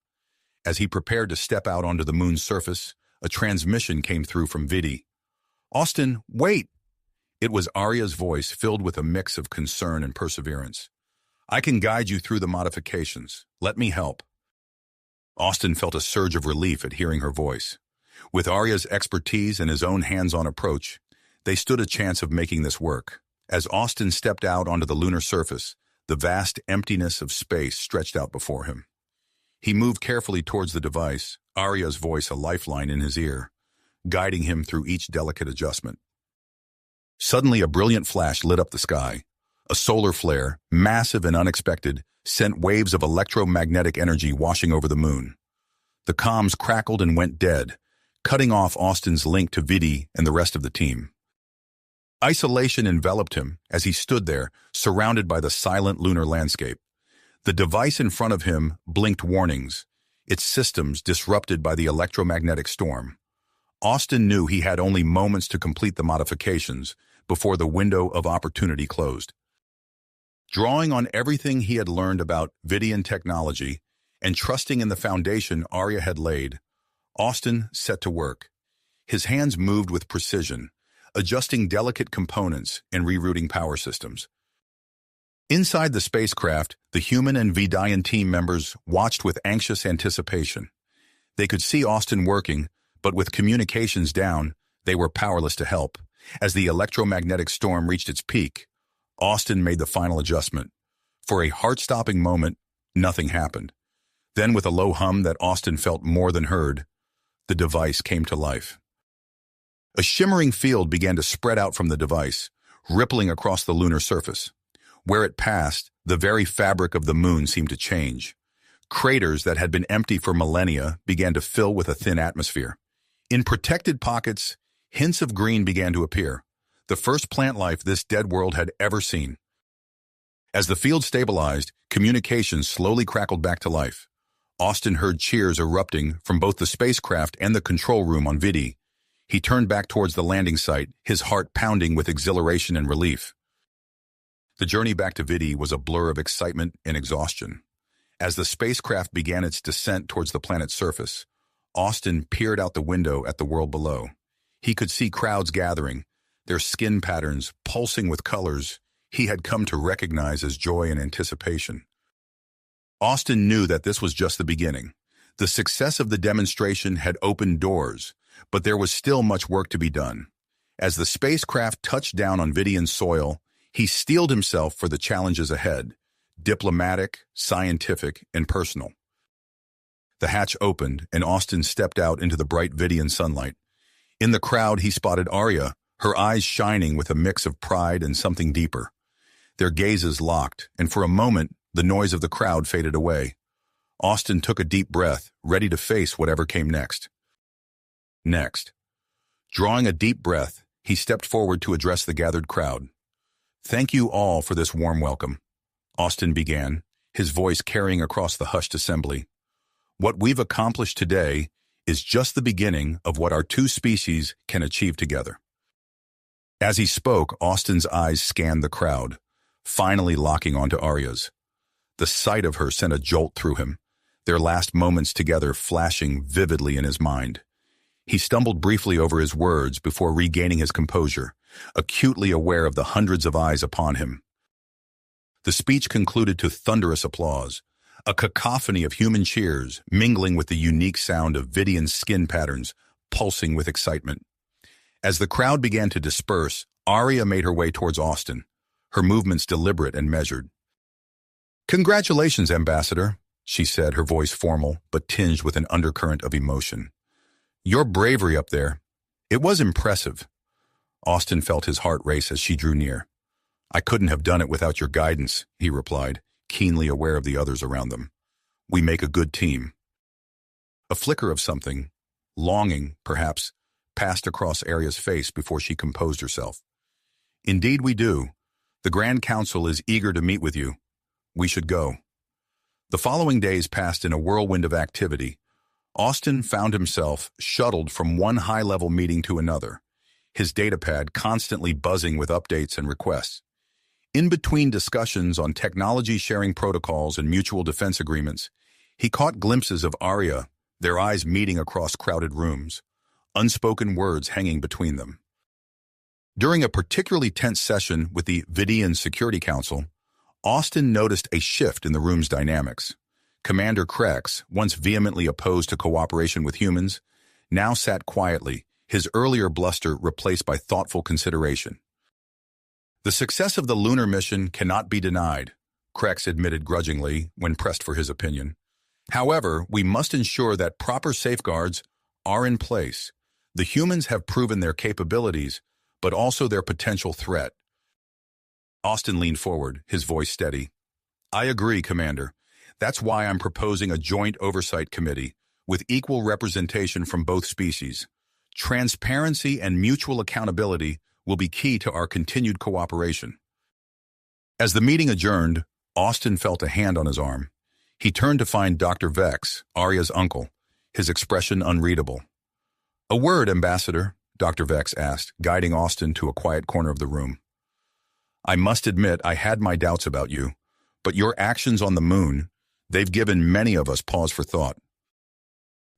As he prepared to step out onto the moon's surface, a transmission came through from Viddia. "Austin, wait!" It was Arya's voice, filled with a mix of concern and perseverance. "I can guide you through the modifications. Let me help." Austin felt a surge of relief at hearing her voice. With Arya's expertise and his own hands-on approach, they stood a chance of making this work. As Austin stepped out onto the lunar surface, the vast emptiness of space stretched out before him. He moved carefully towards the device, Arya's voice a lifeline in his ear, guiding him through each delicate adjustment. Suddenly, a brilliant flash lit up the sky. A solar flare, massive and unexpected, sent waves of electromagnetic energy washing over the moon. The comms crackled and went dead, cutting off Austin's link to Viddia and the rest of the team. Isolation enveloped him as he stood there, surrounded by the silent lunar landscape. The device in front of him blinked warnings, its systems disrupted by the electromagnetic storm. Austin knew he had only moments to complete the modifications before the window of opportunity closed. Drawing on everything he had learned about Viddian technology and trusting in the foundation Arya had laid, Austin set to work. His hands moved with precision, adjusting delicate components and rerouting power systems. Inside the spacecraft, the human and Viddian team members watched with anxious anticipation. They could see Austin working, but with communications down, they were powerless to help. As the electromagnetic storm reached its peak, Austin made the final adjustment. For a heart-stopping moment, nothing happened. Then, with a low hum that Austin felt more than heard, the device came to life. A shimmering field began to spread out from the device, rippling across the lunar surface. Where it passed, the very fabric of the moon seemed to change. Craters that had been empty for millennia began to fill with a thin atmosphere. In protected pockets, hints of green began to appear, the first plant life this dead world had ever seen. As the field stabilized, communications slowly crackled back to life. Austin heard cheers erupting from both the spacecraft and the control room on Viddia. He turned back towards the landing site, his heart pounding with exhilaration and relief. The journey back to Viddia was a blur of excitement and exhaustion. As the spacecraft began its descent towards the planet's surface, Austin peered out the window at the world below. He could see crowds gathering, their skin patterns pulsing with colors he had come to recognize as joy and anticipation. Austin knew that this was just the beginning. The success of the demonstration had opened doors, but there was still much work to be done. As the spacecraft touched down on Viddian soil, he steeled himself for the challenges ahead, diplomatic, scientific, and personal. The hatch opened, and Austin stepped out into the bright Viddian sunlight. In the crowd, he spotted Arya, her eyes shining with a mix of pride and something deeper. Their gazes locked, and for a moment, the noise of the crowd faded away. Austin took a deep breath, ready to face whatever came next. Drawing a deep breath, he stepped forward to address the gathered crowd. "Thank you all for this warm welcome," Austin began, his voice carrying across the hushed assembly. "What we've accomplished today is just the beginning of what our two species can achieve together." As he spoke, Austin's eyes scanned the crowd, finally locking onto Arya's. The sight of her sent a jolt through him, their last moments together flashing vividly in his mind. He stumbled briefly over his words before regaining his composure, acutely aware of the hundreds of eyes upon him. The speech concluded to thunderous applause, a cacophony of human cheers mingling with the unique sound of Viddian skin patterns pulsing with excitement. As the crowd began to disperse, Arya made her way towards Austin, her movements deliberate and measured. "Congratulations, Ambassador," she said, her voice formal but tinged with an undercurrent of emotion. "Your bravery up there, it was impressive." Austin felt his heart race as she drew near. "I couldn't have done it without your guidance," he replied, keenly aware of the others around them. "We make a good team." A flicker of something, longing, perhaps, passed across Arya's face before she composed herself. "Indeed we do. The Grand Council is eager to meet with you. We should go." The following days passed in a whirlwind of activity. Austin found himself shuttled from one high-level meeting to another, his datapad constantly buzzing with updates and requests. In between discussions on technology sharing protocols and mutual defense agreements, he caught glimpses of Arya, their eyes meeting across crowded rooms, unspoken words hanging between them. During a particularly tense session with the Viddian Security Council, Austin noticed a shift in the room's dynamics. Commander Krex, once vehemently opposed to cooperation with humans, now sat quietly, his earlier bluster replaced by thoughtful consideration. "The success of the lunar mission cannot be denied," Krex admitted grudgingly when pressed for his opinion. "However, we must ensure that proper safeguards are in place. The humans have proven their capabilities, but also their potential threat." Austin leaned forward, his voice steady. "I agree, Commander. That's why I'm proposing a joint oversight committee with equal representation from both species. Transparency and mutual accountability will be key to our continued cooperation." As the meeting adjourned, Austin felt a hand on his arm. He turned to find Dr. Vex, Arya's uncle, his expression unreadable. "A word, Ambassador," Dr. Vex asked, guiding Austin to a quiet corner of the room. "I must admit I had my doubts about you, but your actions on the moon, they've given many of us pause for thought."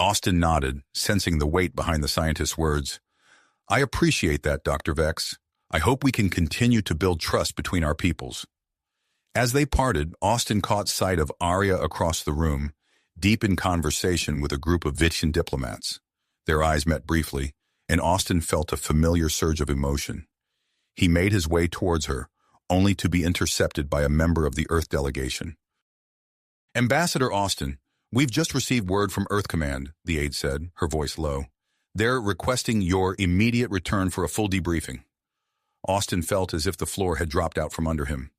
Austin nodded, sensing the weight behind the scientist's words. "I appreciate that, Dr. Vex. I hope we can continue to build trust between our peoples." As they parted, Austin caught sight of Arya across the room, deep in conversation with a group of Viddian diplomats. Their eyes met briefly, and Austin felt a familiar surge of emotion. He made his way towards her, only to be intercepted by a member of the Earth delegation. "Ambassador Austin, we've just received word from Earth Command," the aide said, her voice low. "They're requesting your immediate return for a full debriefing." Austin felt as if the floor had dropped out from under him.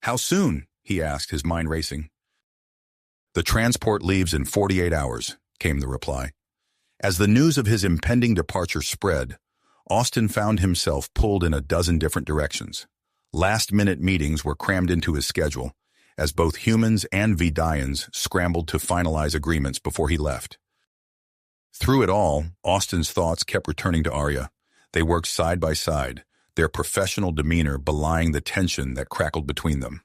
"How soon?" he asked, his mind racing. "The transport leaves in 48 hours, came the reply. As the news of his impending departure spread, Austin found himself pulled in a dozen different directions. Last-minute meetings were crammed into his schedule, as both humans and Viddians scrambled to finalize agreements before he left. Through it all, Austin's thoughts kept returning to Arya. They worked side by side, their professional demeanor belying the tension that crackled between them.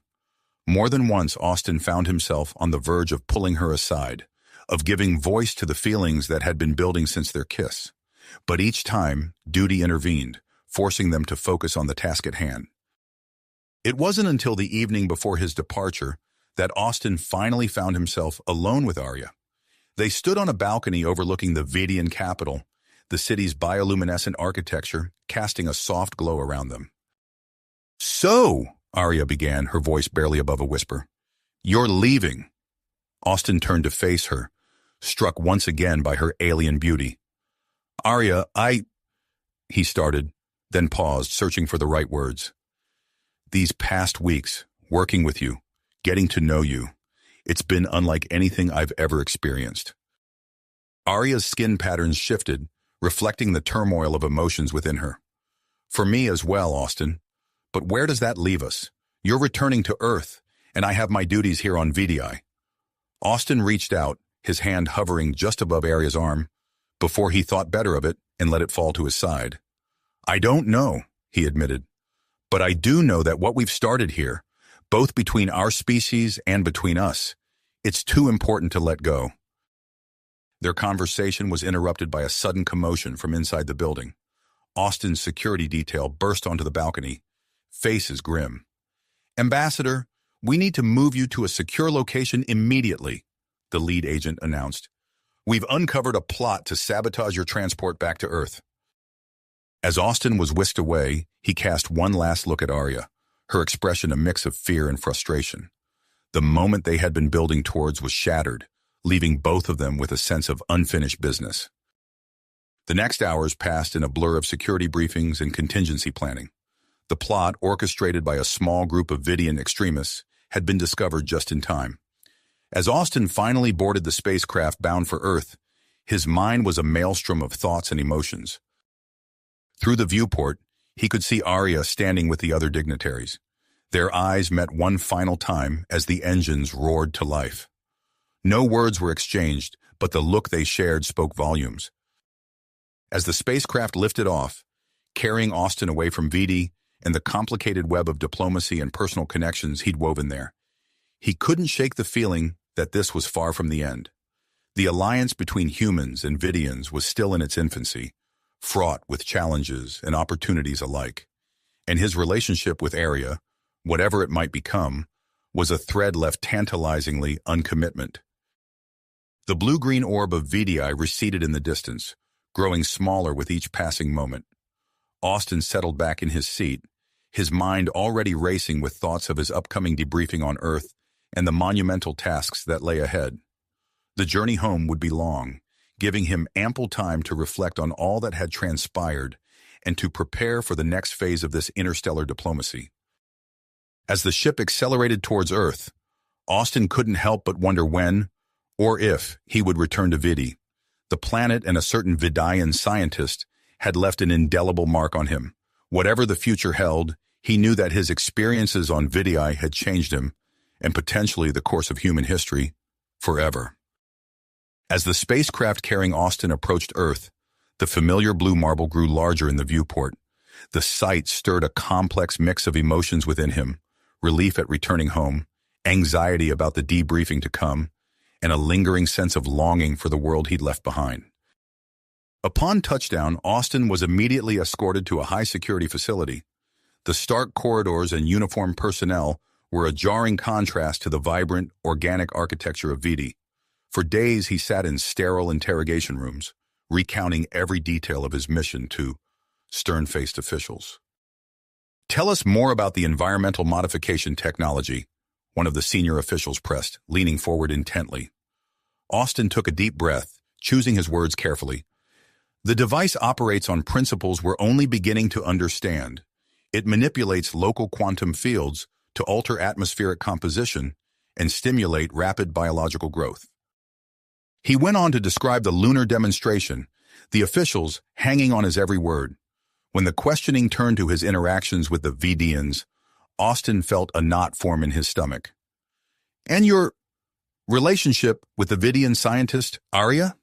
More than once, Austin found himself on the verge of pulling her aside, of giving voice to the feelings that had been building since their kiss. But each time, duty intervened, forcing them to focus on the task at hand. It wasn't until the evening before his departure that Austin finally found himself alone with Arya. They stood on a balcony overlooking the Viddian capital, the city's bioluminescent architecture casting a soft glow around them. "So," Arya began, her voice barely above a whisper, "you're leaving." Austin turned to face her, struck once again by her alien beauty. "Arya, he started, then paused, searching for the right words. "These past weeks, working with you, getting to know you, it's been unlike anything I've ever experienced." Arya's skin patterns shifted, reflecting the turmoil of emotions within her. "For me as well, Austin. But where does that leave us? You're returning to Earth, and I have my duties here on Viddia." Austin reached out, his hand hovering just above Arya's arm, before he thought better of it and let it fall to his side. "I don't know," he admitted. "But I do know that what we've started here, both between our species and between us, it's too important to let go." Their conversation was interrupted by a sudden commotion from inside the building. Austin's security detail burst onto the balcony, faces grim. "Ambassador, we need to move you to a secure location immediately," the lead agent announced. "We've uncovered a plot to sabotage your transport back to Earth." As Austin was whisked away, he cast one last look at Arya, her expression a mix of fear and frustration. The moment they had been building towards was shattered, leaving both of them with a sense of unfinished business. The next hours passed in a blur of security briefings and contingency planning. The plot, orchestrated by a small group of Viddian extremists, had been discovered just in time. As Austin finally boarded the spacecraft bound for Earth, his mind was a maelstrom of thoughts and emotions. Through the viewport, he could see Arya standing with the other dignitaries. Their eyes met one final time as the engines roared to life. No words were exchanged, but the look they shared spoke volumes. As the spacecraft lifted off, carrying Austin away from Viddia and the complicated web of diplomacy and personal connections he'd woven there, he couldn't shake the feeling that this was far from the end. The alliance between humans and Viddians was still in its infancy, fraught with challenges and opportunities alike. And his relationship with Arya, whatever it might become, was a thread left tantalizingly uncommitment. The blue-green orb of Viddia receded in the distance, growing smaller with each passing moment. Austin settled back in his seat, his mind already racing with thoughts of his upcoming debriefing on Earth and the monumental tasks that lay ahead. The journey home would be long, giving him ample time to reflect on all that had transpired and to prepare for the next phase of this interstellar diplomacy. As the ship accelerated towards Earth, Austin couldn't help but wonder when, or if, he would return to Viddia. The planet and a certain Viddian scientist had left an indelible mark on him. Whatever the future held, he knew that his experiences on Viddia had changed him, and potentially the course of human history, forever. As the spacecraft carrying Austin approached Earth, the familiar blue marble grew larger in the viewport. The sight stirred a complex mix of emotions within him, relief at returning home, anxiety about the debriefing to come, and a lingering sense of longing for the world he'd left behind. Upon touchdown, Austin was immediately escorted to a high-security facility. The stark corridors and uniformed personnel were a jarring contrast to the vibrant, organic architecture of Viddia. For days he sat in sterile interrogation rooms, recounting every detail of his mission to stern-faced officials. "Tell us more about the environmental modification technology," one of the senior officials pressed, leaning forward intently. Austin took a deep breath, choosing his words carefully. "The device operates on principles we're only beginning to understand. It manipulates local quantum fields to alter atmospheric composition and stimulate rapid biological growth." He went on to describe the lunar demonstration, the officials hanging on his every word. When the questioning turned to his interactions with the Viddians, Austin felt a knot form in his stomach. "And your relationship with the Viddian scientist, Arya?"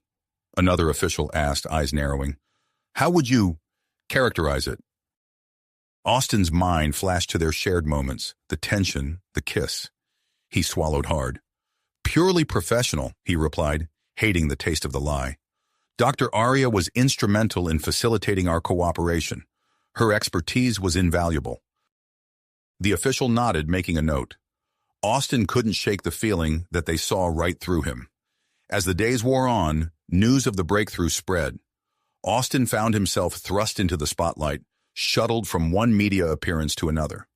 another official asked, eyes narrowing. "How would you characterize it?" Austin's mind flashed to their shared moments, the tension, the kiss. He swallowed hard. "Purely professional," he replied, hating the taste of the lie. "Dr. Arya was instrumental in facilitating our cooperation. Her expertise was invaluable." The official nodded, making a note. Austin couldn't shake the feeling that they saw right through him. As the days wore on, news of the breakthrough spread. Austin found himself thrust into the spotlight, shuttled from one media appearance to another.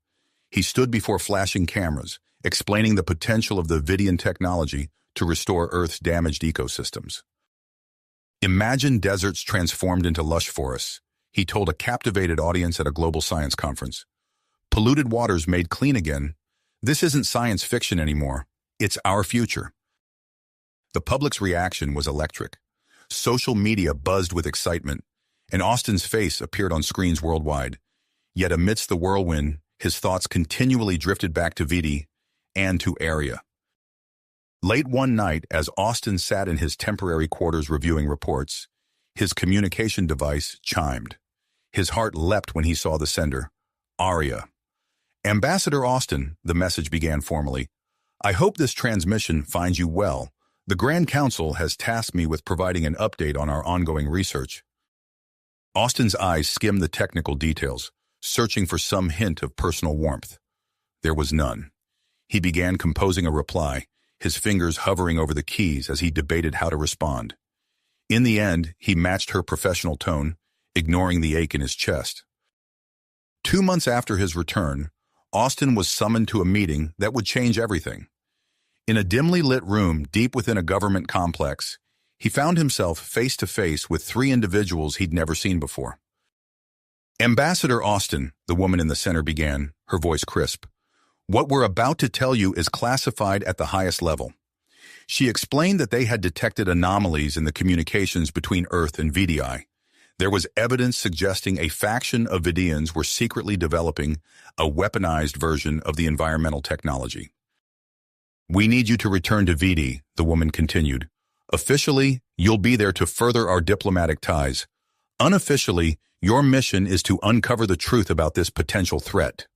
He stood before flashing cameras, explaining the potential of the Viddian technology to restore Earth's damaged ecosystems. "Imagine deserts transformed into lush forests," he told a captivated audience at a global science conference. "Polluted waters made clean again. This isn't science fiction anymore. It's our future." The public's reaction was electric. Social media buzzed with excitement, and Austin's face appeared on screens worldwide. Yet amidst the whirlwind, his thoughts continually drifted back to Viddia and to Arya. Late one night, as Austin sat in his temporary quarters reviewing reports, his communication device chimed. His heart leapt when he saw the sender, Arya. "Ambassador Austin," the message began formally, "I hope this transmission finds you well. The Grand Council has tasked me with providing an update on our ongoing research." Austin's eyes skimmed the technical details, searching for some hint of personal warmth. There was none. He began composing a reply, his fingers hovering over the keys as he debated how to respond. In the end, he matched her professional tone, ignoring the ache in his chest. 2 months after his return, Austin was summoned to a meeting that would change everything. In a dimly lit room deep within a government complex, he found himself face-to-face with 3 individuals he'd never seen before. "Ambassador Austin," the woman in the center began, her voice crisp, "what we're about to tell you is classified at the highest level." She explained that they had detected anomalies in the communications between Earth and Viddia. There was evidence suggesting a faction of Viddians were secretly developing a weaponized version of the environmental technology. "We need you to return to Viddia," the woman continued. "Officially, you'll be there to further our diplomatic ties. Unofficially, your mission is to uncover the truth about this potential threat."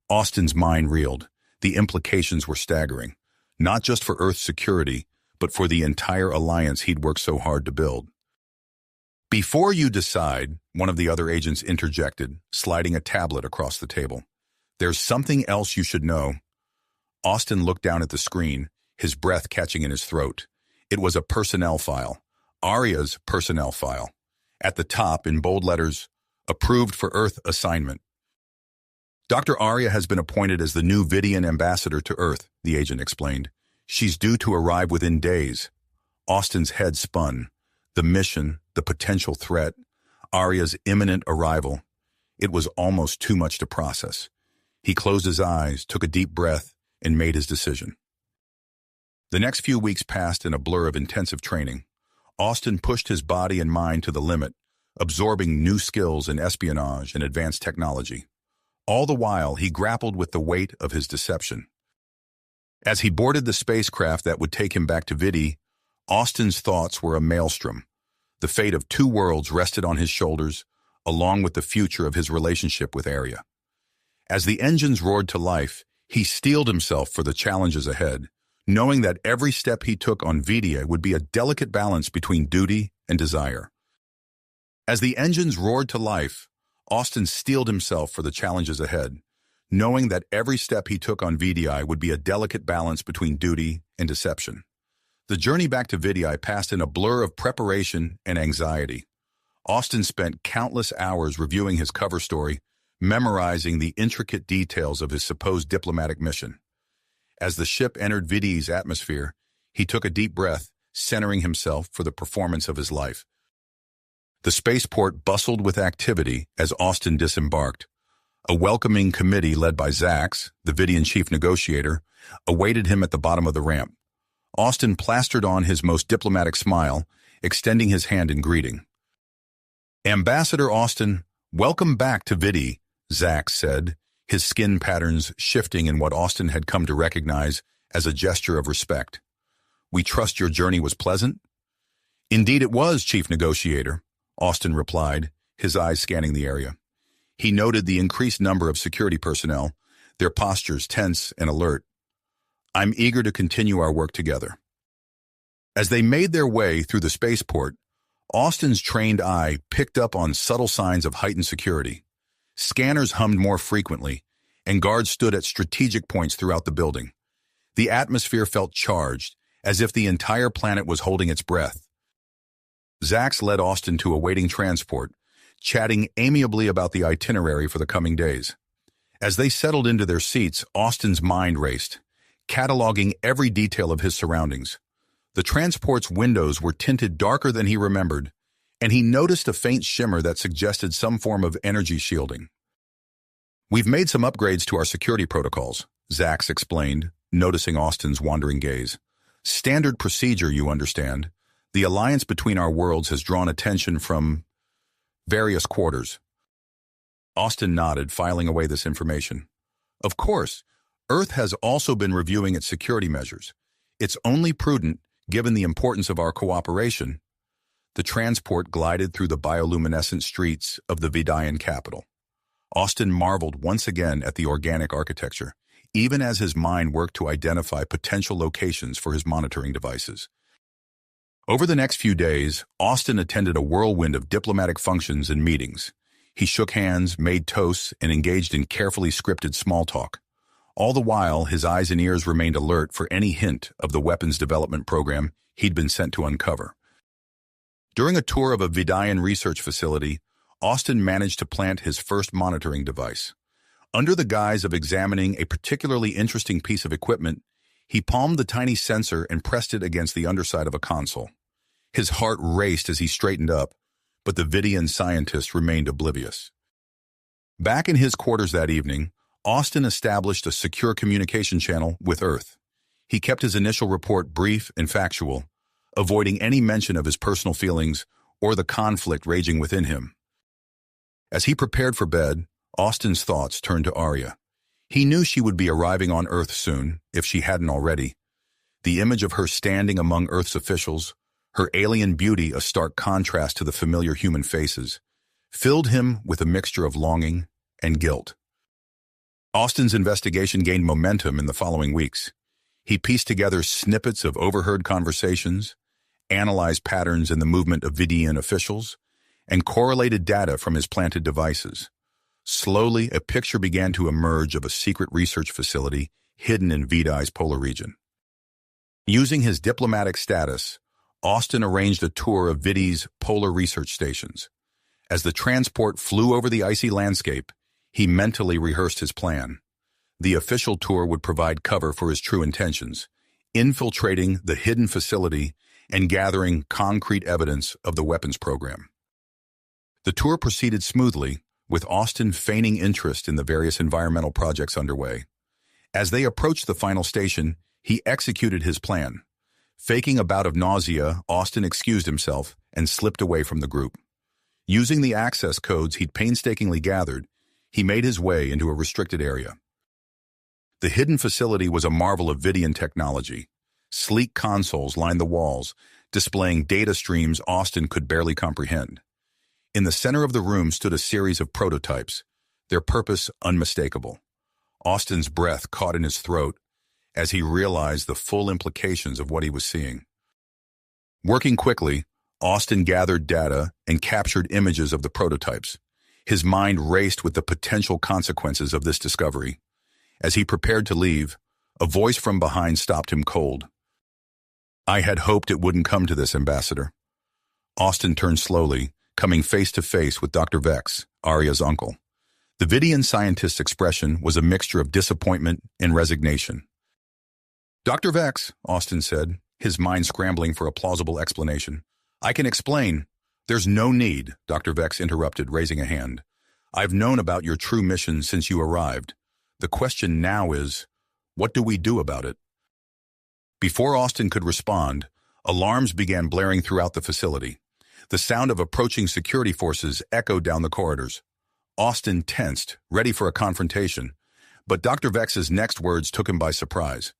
Austin's mind reeled. The implications were staggering, not just for Earth's security, but for the entire alliance he'd worked so hard to build. "Before you decide," one of the other agents interjected, sliding a tablet across the table, "there's something else you should know." Austin looked down at the screen, his breath catching in his throat. It was a personnel file, Arya's personnel file. At the top, in bold letters, "Approved for Earth assignment." "Dr. Arya has been appointed as the new Viddian ambassador to Earth," the agent explained. "She's due to arrive within days." Austin's head spun. The mission, the potential threat, Arya's imminent arrival. It was almost too much to process. He closed his eyes, took a deep breath, and made his decision. The next few weeks passed in a blur of intensive training. Austin pushed his body and mind to the limit, absorbing new skills in espionage and advanced technology. All the while, he grappled with the weight of his deception. As he boarded the spacecraft that would take him back to Viddia, Austin's thoughts were a maelstrom. The fate of 2 worlds rested on his shoulders, along with the future of his relationship with Arya. As the engines roared to life, he steeled himself for the challenges ahead, knowing that every step he took on Viddia would be a delicate balance between duty and desire. As the engines roared to life, Austin steeled himself for the challenges ahead, knowing that every step he took on Viddia would be a delicate balance between duty and deception. The journey back to Viddia passed in a blur of preparation and anxiety. Austin spent countless hours reviewing his cover story, memorizing the intricate details of his supposed diplomatic mission. As the ship entered Viddia's atmosphere, he took a deep breath, centering himself for the performance of his life. The spaceport bustled with activity as Austin disembarked. A welcoming committee led by Zax, the Viddian chief negotiator, awaited him at the bottom of the ramp. Austin plastered on his most diplomatic smile, extending his hand in greeting. "Ambassador Austin, welcome back to Viddia," Zax said, his skin patterns shifting in what Austin had come to recognize as a gesture of respect. "We trust your journey was pleasant?" "Indeed it was, chief negotiator," Austin replied, his eyes scanning the area. He noted the increased number of security personnel, their postures tense and alert. "I'm eager to continue our work together." As they made their way through the spaceport, Austin's trained eye picked up on subtle signs of heightened security. Scanners hummed more frequently, and guards stood at strategic points throughout the building. The atmosphere felt charged, as if the entire planet was holding its breath. Zax led Austin to a waiting transport, chatting amiably about the itinerary for the coming days. As they settled into their seats, Austin's mind raced, cataloging every detail of his surroundings. The transport's windows were tinted darker than he remembered, and he noticed a faint shimmer that suggested some form of energy shielding. "We've made some upgrades to our security protocols," Zax explained, noticing Austin's wandering gaze. "Standard procedure, you understand. The alliance between our worlds has drawn attention from various quarters." Austin nodded, filing away this information. "Of course, Earth has also been reviewing its security measures. It's only prudent, given the importance of our cooperation." The transport glided through the bioluminescent streets of the Viddian capital. Austin marveled once again at the organic architecture, even as his mind worked to identify potential locations for his monitoring devices. Over the next few days, Austin attended a whirlwind of diplomatic functions and meetings. He shook hands, made toasts, and engaged in carefully scripted small talk. All the while, his eyes and ears remained alert for any hint of the weapons development program he'd been sent to uncover. During a tour of a Viddian research facility, Austin managed to plant his first monitoring device. Under the guise of examining a particularly interesting piece of equipment, he palmed the tiny sensor and pressed it against the underside of a console. His heart raced as he straightened up, but the Viddian scientist remained oblivious. Back in his quarters that evening, Austin established a secure communication channel with Earth. He kept his initial report brief and factual, avoiding any mention of his personal feelings or the conflict raging within him. As he prepared for bed, Austin's thoughts turned to Arya. He knew she would be arriving on Earth soon, if she hadn't already. The image of her standing among Earth's officials, her alien beauty a stark contrast to the familiar human faces, filled him with a mixture of longing and guilt. Austin's investigation gained momentum in the following weeks. He pieced together snippets of overheard conversations, analyzed patterns in the movement of Viddian officials, and correlated data from his planted devices. Slowly, a picture began to emerge of a secret research facility hidden in Viddia's polar region. Using his diplomatic status, Austin arranged a tour of Viddia's polar research stations. As the transport flew over the icy landscape, he mentally rehearsed his plan. The official tour would provide cover for his true intentions, infiltrating the hidden facility and gathering concrete evidence of the weapons program. The tour proceeded smoothly, with Austin feigning interest in the various environmental projects underway. As they approached the final station, he executed his plan. Faking a bout of nausea, Austin excused himself and slipped away from the group. Using the access codes he'd painstakingly gathered, he made his way into a restricted area. The hidden facility was a marvel of Viddian technology. Sleek consoles lined the walls, displaying data streams Austin could barely comprehend. In the center of the room stood a series of prototypes, their purpose unmistakable. Austin's breath caught in his throat as he realized the full implications of what he was seeing. Working quickly, Austin gathered data and captured images of the prototypes. His mind raced with the potential consequences of this discovery. As he prepared to leave, a voice from behind stopped him cold. "I had hoped it wouldn't come to this, Ambassador." Austin turned slowly, coming face to face with Dr. Vex, Arya's uncle. The Viddian scientist's expression was a mixture of disappointment and resignation. "Dr. Vex," Austin said, his mind scrambling for a plausible explanation. "I can explain." "There's no need," Dr. Vex interrupted, raising a hand. "I've known about your true mission since you arrived. The question now is, what do we do about it?" Before Austin could respond, alarms began blaring throughout the facility. The sound of approaching security forces echoed down the corridors. Austin tensed, ready for a confrontation, but Dr. Vex's next words took him by surprise.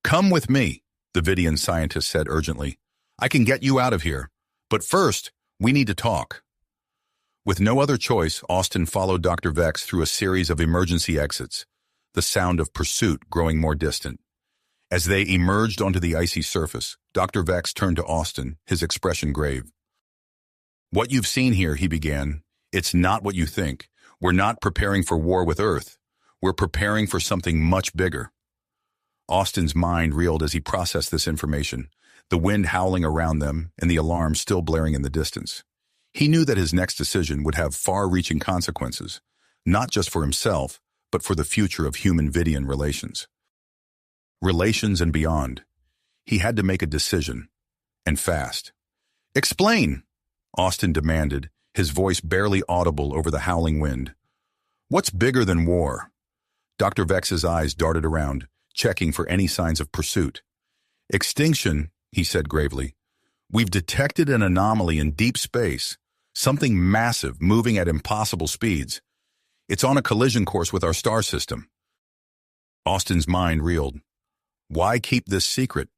"Come with me," the Viddian scientist said urgently. "I can get you out of here. But first, we need to talk." With no other choice, Austin followed Dr. Vex through a series of emergency exits, the sound of pursuit growing more distant. As they emerged onto the icy surface, Dr. Vex turned to Austin, his expression grave. "What you've seen here," he began, "it's not what you think. We're not preparing for war with Earth. We're preparing for something much bigger." Austin's mind reeled as he processed this information, the wind howling around them and the alarm still blaring in the distance. He knew that his next decision would have far-reaching consequences, not just for himself, but for the future of human-Viddian relations. Relations and beyond. He had to make a decision, and fast. "Explain," Austin demanded, his voice barely audible over the howling wind. "What's bigger than war?" Dr. Vex's eyes darted around, checking for any signs of pursuit. "Extinction," he said gravely. "We've detected an anomaly in deep space, something massive moving at impossible speeds. It's on a collision course with our star system." Austin's mind reeled. Why keep this secret?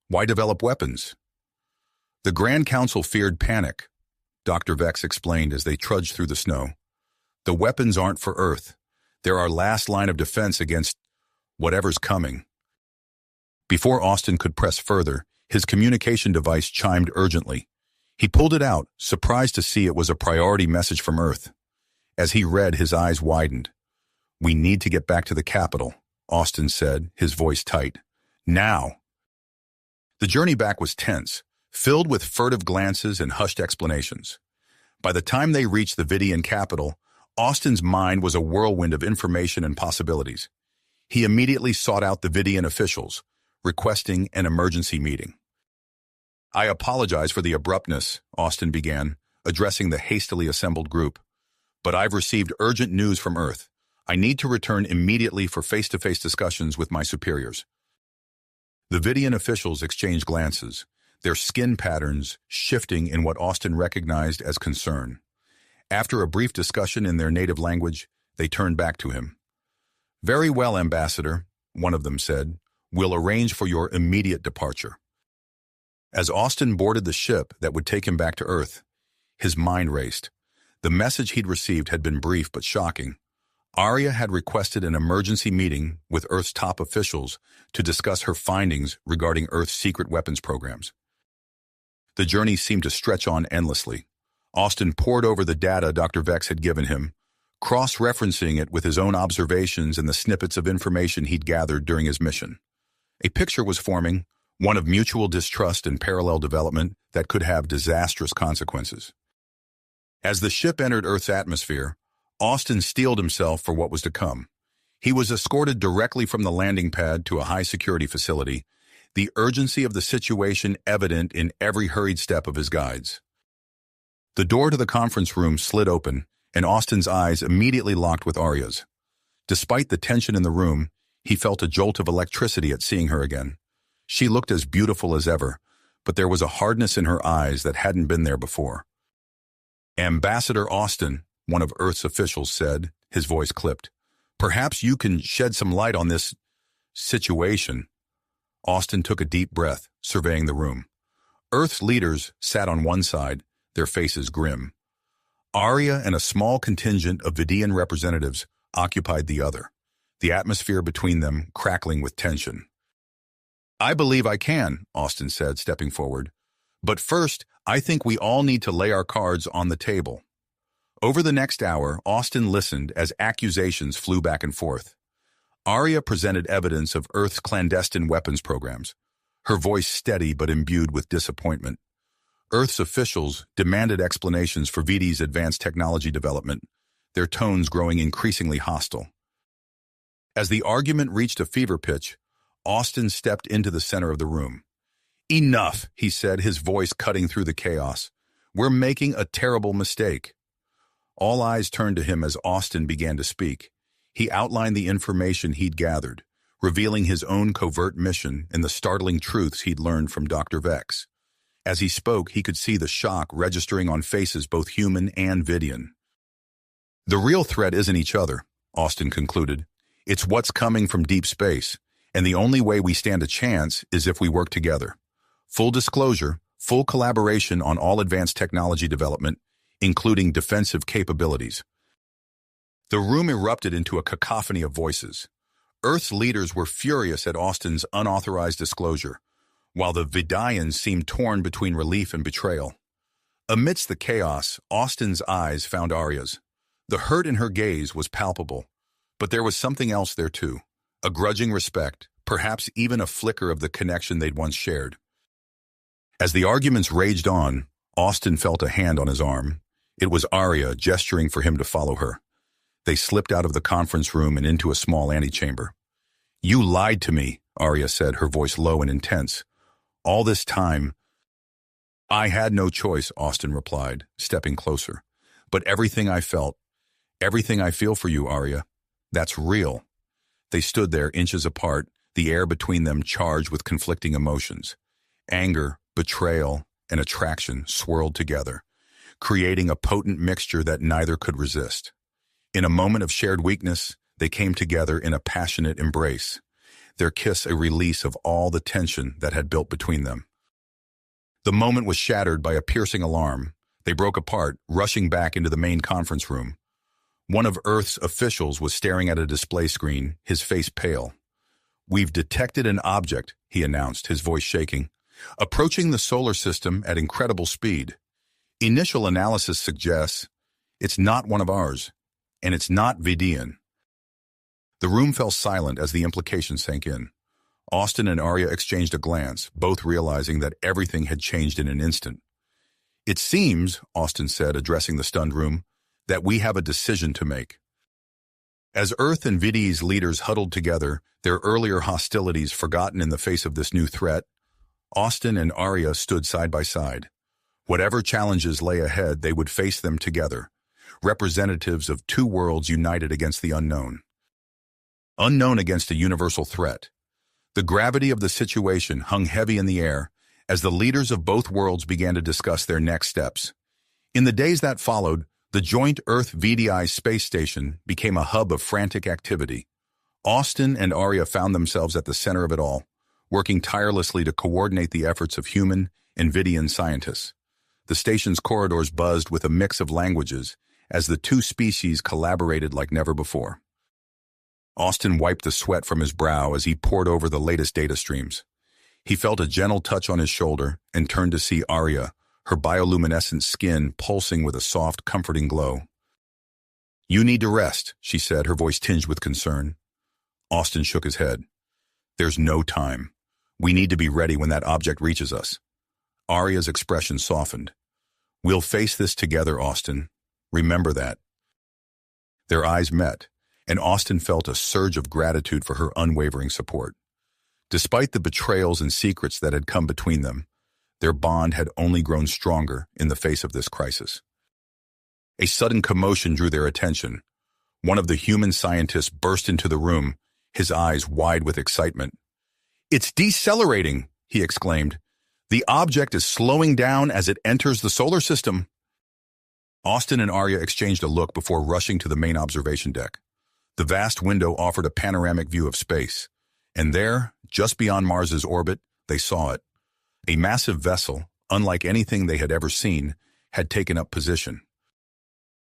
Why develop weapons? The Grand Council feared panic, Dr. Vex explained as they trudged through the snow. The weapons aren't for Earth. They're our last line of defense against whatever's coming. Before Austin could press further, his communication device chimed urgently. He pulled it out, surprised to see it was a priority message from Earth. As he read, his eyes widened. "We need to get back to the capital," Austin said, his voice tight. "Now." The journey back was tense, filled with furtive glances and hushed explanations. By the time they reached the Viddian capital, Austin's mind was a whirlwind of information and possibilities. He immediately sought out the Viddian officials, requesting an emergency meeting. "I apologize for the abruptness," Austin began, addressing the hastily assembled group. "But I've received urgent news from Earth. I need to return immediately for face-to-face discussions with my superiors." The Viddian officials exchanged glances, their skin patterns shifting in what Austin recognized as concern. After a brief discussion in their native language, they turned back to him. "Very well, Ambassador," one of them said. "We'll arrange for your immediate departure." As Austin boarded the ship that would take him back to Earth, his mind raced. The message he'd received had been brief but shocking. Arya had requested an emergency meeting with Earth's top officials to discuss her findings regarding Earth's secret weapons programs. The journey seemed to stretch on endlessly. Austin pored over the data Dr. Vex had given him, cross-referencing it with his own observations and the snippets of information he'd gathered during his mission. A picture was forming, one of mutual distrust and parallel development that could have disastrous consequences. As the ship entered Earth's atmosphere, Austin steeled himself for what was to come. He was escorted directly from the landing pad to a high-security facility, the urgency of the situation evident in every hurried step of his guides. The door to the conference room slid open, and Austin's eyes immediately locked with Arya's. Despite the tension in the room, he felt a jolt of electricity at seeing her again. She looked as beautiful as ever, but there was a hardness in her eyes that hadn't been there before. "Ambassador Austin," one of Earth's officials said, his voice clipped. "Perhaps you can shed some light on this situation." Austin took a deep breath, surveying the room. Earth's leaders sat on one side, their faces grim. Arya and a small contingent of Viddian representatives occupied the other, the atmosphere between them crackling with tension. "I believe I can," Austin said, stepping forward. "But first, I think we all need to lay our cards on the table." Over the next hour, Austin listened as accusations flew back and forth. Arya presented evidence of Earth's clandestine weapons programs, her voice steady but imbued with disappointment. Earth's officials demanded explanations for Viddia's advanced technology development, their tones growing increasingly hostile. As the argument reached a fever pitch, Austin stepped into the center of the room. "Enough," he said, his voice cutting through the chaos. "We're making a terrible mistake." All eyes turned to him as Austin began to speak. He outlined the information he'd gathered, revealing his own covert mission and the startling truths he'd learned from Dr. Vex. As he spoke, he could see the shock registering on faces both human and Viddian. "The real threat isn't each other," Austin concluded. "It's what's coming from deep space, and the only way we stand a chance is if we work together. Full disclosure, full collaboration on all advanced technology development, including defensive capabilities." The room erupted into a cacophony of voices. Earth's leaders were furious at Austin's unauthorized disclosure, while the Viddians seemed torn between relief and betrayal. Amidst the chaos, Austin's eyes found Arya's. The hurt in her gaze was palpable, but there was something else there too, a grudging respect, perhaps even a flicker of the connection they'd once shared. As the arguments raged on, Austin felt a hand on his arm. It was Arya gesturing for him to follow her. They slipped out of the conference room and into a small antechamber. "You lied to me," Arya said, her voice low and intense. "All this time—" "I had no choice," Austin replied, stepping closer. "But everything I felt, everything I feel for you, Arya, that's real." They stood there, inches apart, the air between them charged with conflicting emotions. Anger, betrayal, and attraction swirled together, creating a potent mixture that neither could resist. In a moment of shared weakness, they came together in a passionate embrace, their kiss a release of all the tension that had built between them. The moment was shattered by a piercing alarm. They broke apart, rushing back into the main conference room. One of Earth's officials was staring at a display screen, his face pale. "We've detected an object," he announced, his voice shaking, "approaching the solar system at incredible speed. Initial analysis suggests it's not one of ours, and it's not Viddian." The room fell silent as the implication sank in. Austin and Arya exchanged a glance, both realizing that everything had changed in an instant. "It seems," Austin said, addressing the stunned room, "that we have a decision to make." As Earth and Viddia's leaders huddled together, their earlier hostilities forgotten in the face of this new threat, Austin and Arya stood side by side. Whatever challenges lay ahead, they would face them together, representatives of two worlds united against the unknown. Unknown against a universal threat. The gravity of the situation hung heavy in the air as the leaders of both worlds began to discuss their next steps. In the days that followed, the joint Earth-Viddia space station became a hub of frantic activity. Austin and Arya found themselves at the center of it all, working tirelessly to coordinate the efforts of human and Viddian scientists. The station's corridors buzzed with a mix of languages as the two species collaborated like never before. Austin wiped the sweat from his brow as he pored over the latest data streams. He felt a gentle touch on his shoulder and turned to see Arya, her bioluminescent skin pulsing with a soft, comforting glow. "You need to rest," she said, her voice tinged with concern. Austin shook his head. "There's no time. We need to be ready when that object reaches us." Arya's expression softened. "We'll face this together, Austin. Remember that." Their eyes met, and Austin felt a surge of gratitude for her unwavering support. Despite the betrayals and secrets that had come between them, their bond had only grown stronger in the face of this crisis. A sudden commotion drew their attention. One of the human scientists burst into the room, his eyes wide with excitement. "It's decelerating," he exclaimed. "The object is slowing down as it enters the solar system." Austin and Arya exchanged a look before rushing to the main observation deck. The vast window offered a panoramic view of space, and there, just beyond Mars's orbit, they saw it. A massive vessel, unlike anything they had ever seen, had taken up position.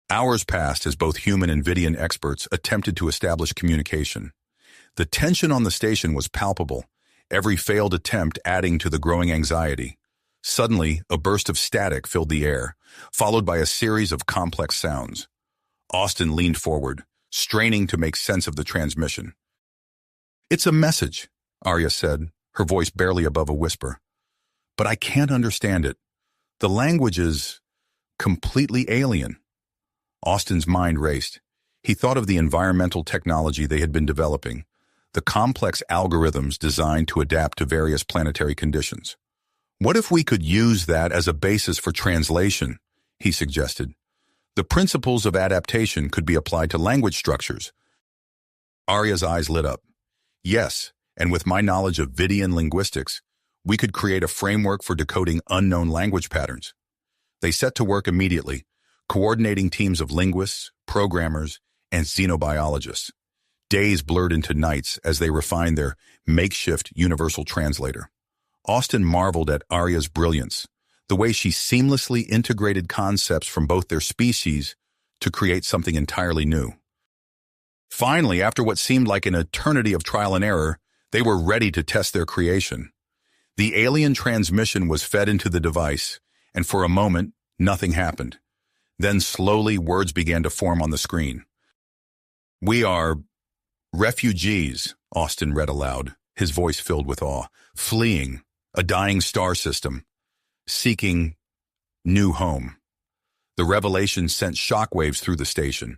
Hours passed as both human and Viddian experts attempted to establish communication. The tension on the station was palpable, every failed attempt adding to the growing anxiety. Suddenly, a burst of static filled the air, followed by a series of complex sounds. Austin leaned forward, straining to make sense of the transmission. "It's a message," Arya said, her voice barely above a whisper. "But I can't understand it. The language is completely alien." Austin's mind raced. He thought of the environmental technology they had been developing, the complex algorithms designed to adapt to various planetary conditions. "What if we could use that as a basis for translation?" he suggested. "The principles of adaptation could be applied to language structures." Arya's eyes lit up. "Yes, and with my knowledge of Viddian linguistics, we could create a framework for decoding unknown language patterns." They set to work immediately, coordinating teams of linguists, programmers, and xenobiologists. Days blurred into nights as they refined their makeshift universal translator. Austin marveled at Arya's brilliance, the way she seamlessly integrated concepts from both their species to create something entirely new. Finally, after what seemed like an eternity of trial and error, they were ready to test their creation. The alien transmission was fed into the device, and for a moment, nothing happened. Then slowly, words began to form on the screen. "We are refugees," Austin read aloud, his voice filled with awe, "fleeing a dying star system, seeking new home." The revelation sent shockwaves through the station.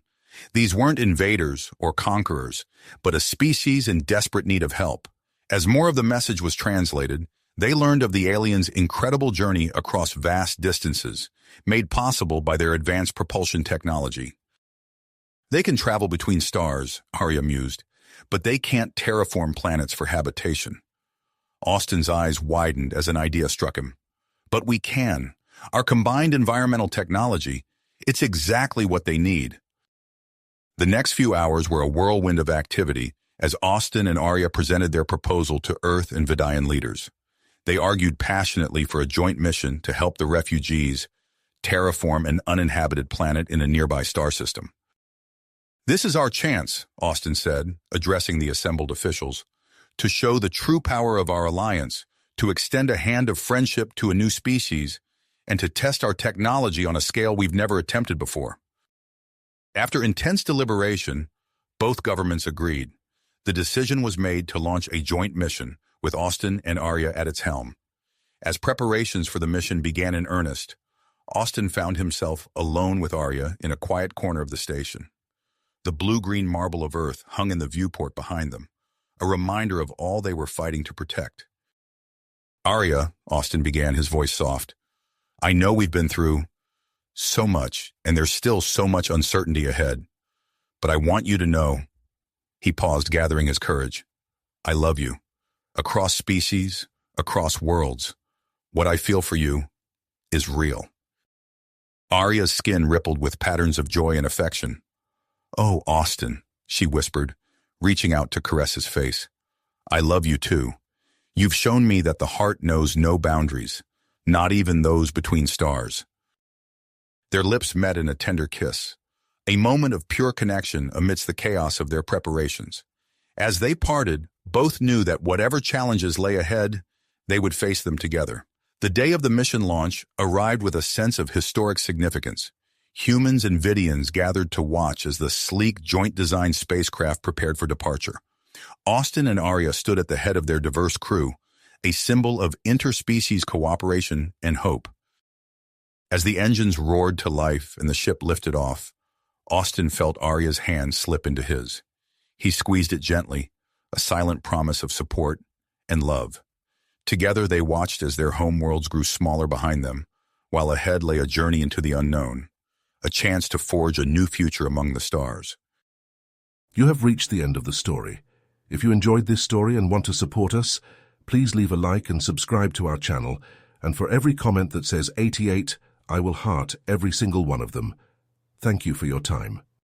These weren't invaders or conquerors, but a species in desperate need of help. As more of the message was translated, they learned of the aliens' incredible journey across vast distances, made possible by their advanced propulsion technology. "They can travel between stars," Arya mused, "but they can't terraform planets for habitation." Austin's eyes widened as an idea struck him. "But we can. Our combined environmental technology, it's exactly what they need." The next few hours were a whirlwind of activity as Austin and Arya presented their proposal to Earth and Viddian leaders. They argued passionately for a joint mission to help the refugees terraform an uninhabited planet in a nearby star system. "This is our chance," Austin said, addressing the assembled officials, "to show the true power of our alliance, to extend a hand of friendship to a new species, and to test our technology on a scale we've never attempted before." After intense deliberation, both governments agreed. The decision was made to launch a joint mission, with Austin and Arya at its helm. As preparations for the mission began in earnest, Austin found himself alone with Arya in a quiet corner of the station. The blue-green marble of Earth hung in the viewport behind them, a reminder of all they were fighting to protect. "Arya," Austin began, his voice soft, "I know we've been through so much, and there's still so much uncertainty ahead. But I want you to know," he paused, gathering his courage, "I love you. Across species, across worlds, what I feel for you is real." Arya's skin rippled with patterns of joy and affection. "Oh, Austin," she whispered, reaching out to caress his face. "I love you too. You've shown me that the heart knows no boundaries, not even those between stars." Their lips met in a tender kiss, a moment of pure connection amidst the chaos of their preparations. As they parted, both knew that whatever challenges lay ahead, they would face them together. The day of the mission launch arrived with a sense of historic significance. Humans and Viddians gathered to watch as the sleek, joint-designed spacecraft prepared for departure. Austin and Arya stood at the head of their diverse crew, a symbol of interspecies cooperation and hope. As the engines roared to life and the ship lifted off, Austin felt Arya's hand slip into his. He squeezed it gently, a silent promise of support and love. Together they watched as their home worlds grew smaller behind them, while ahead lay a journey into the unknown, a chance to forge a new future among the stars. You have reached the end of the story. If you enjoyed this story and want to support us, please leave a like and subscribe to our channel, and for every comment that says 88, I will heart every single one of them. Thank you for your time.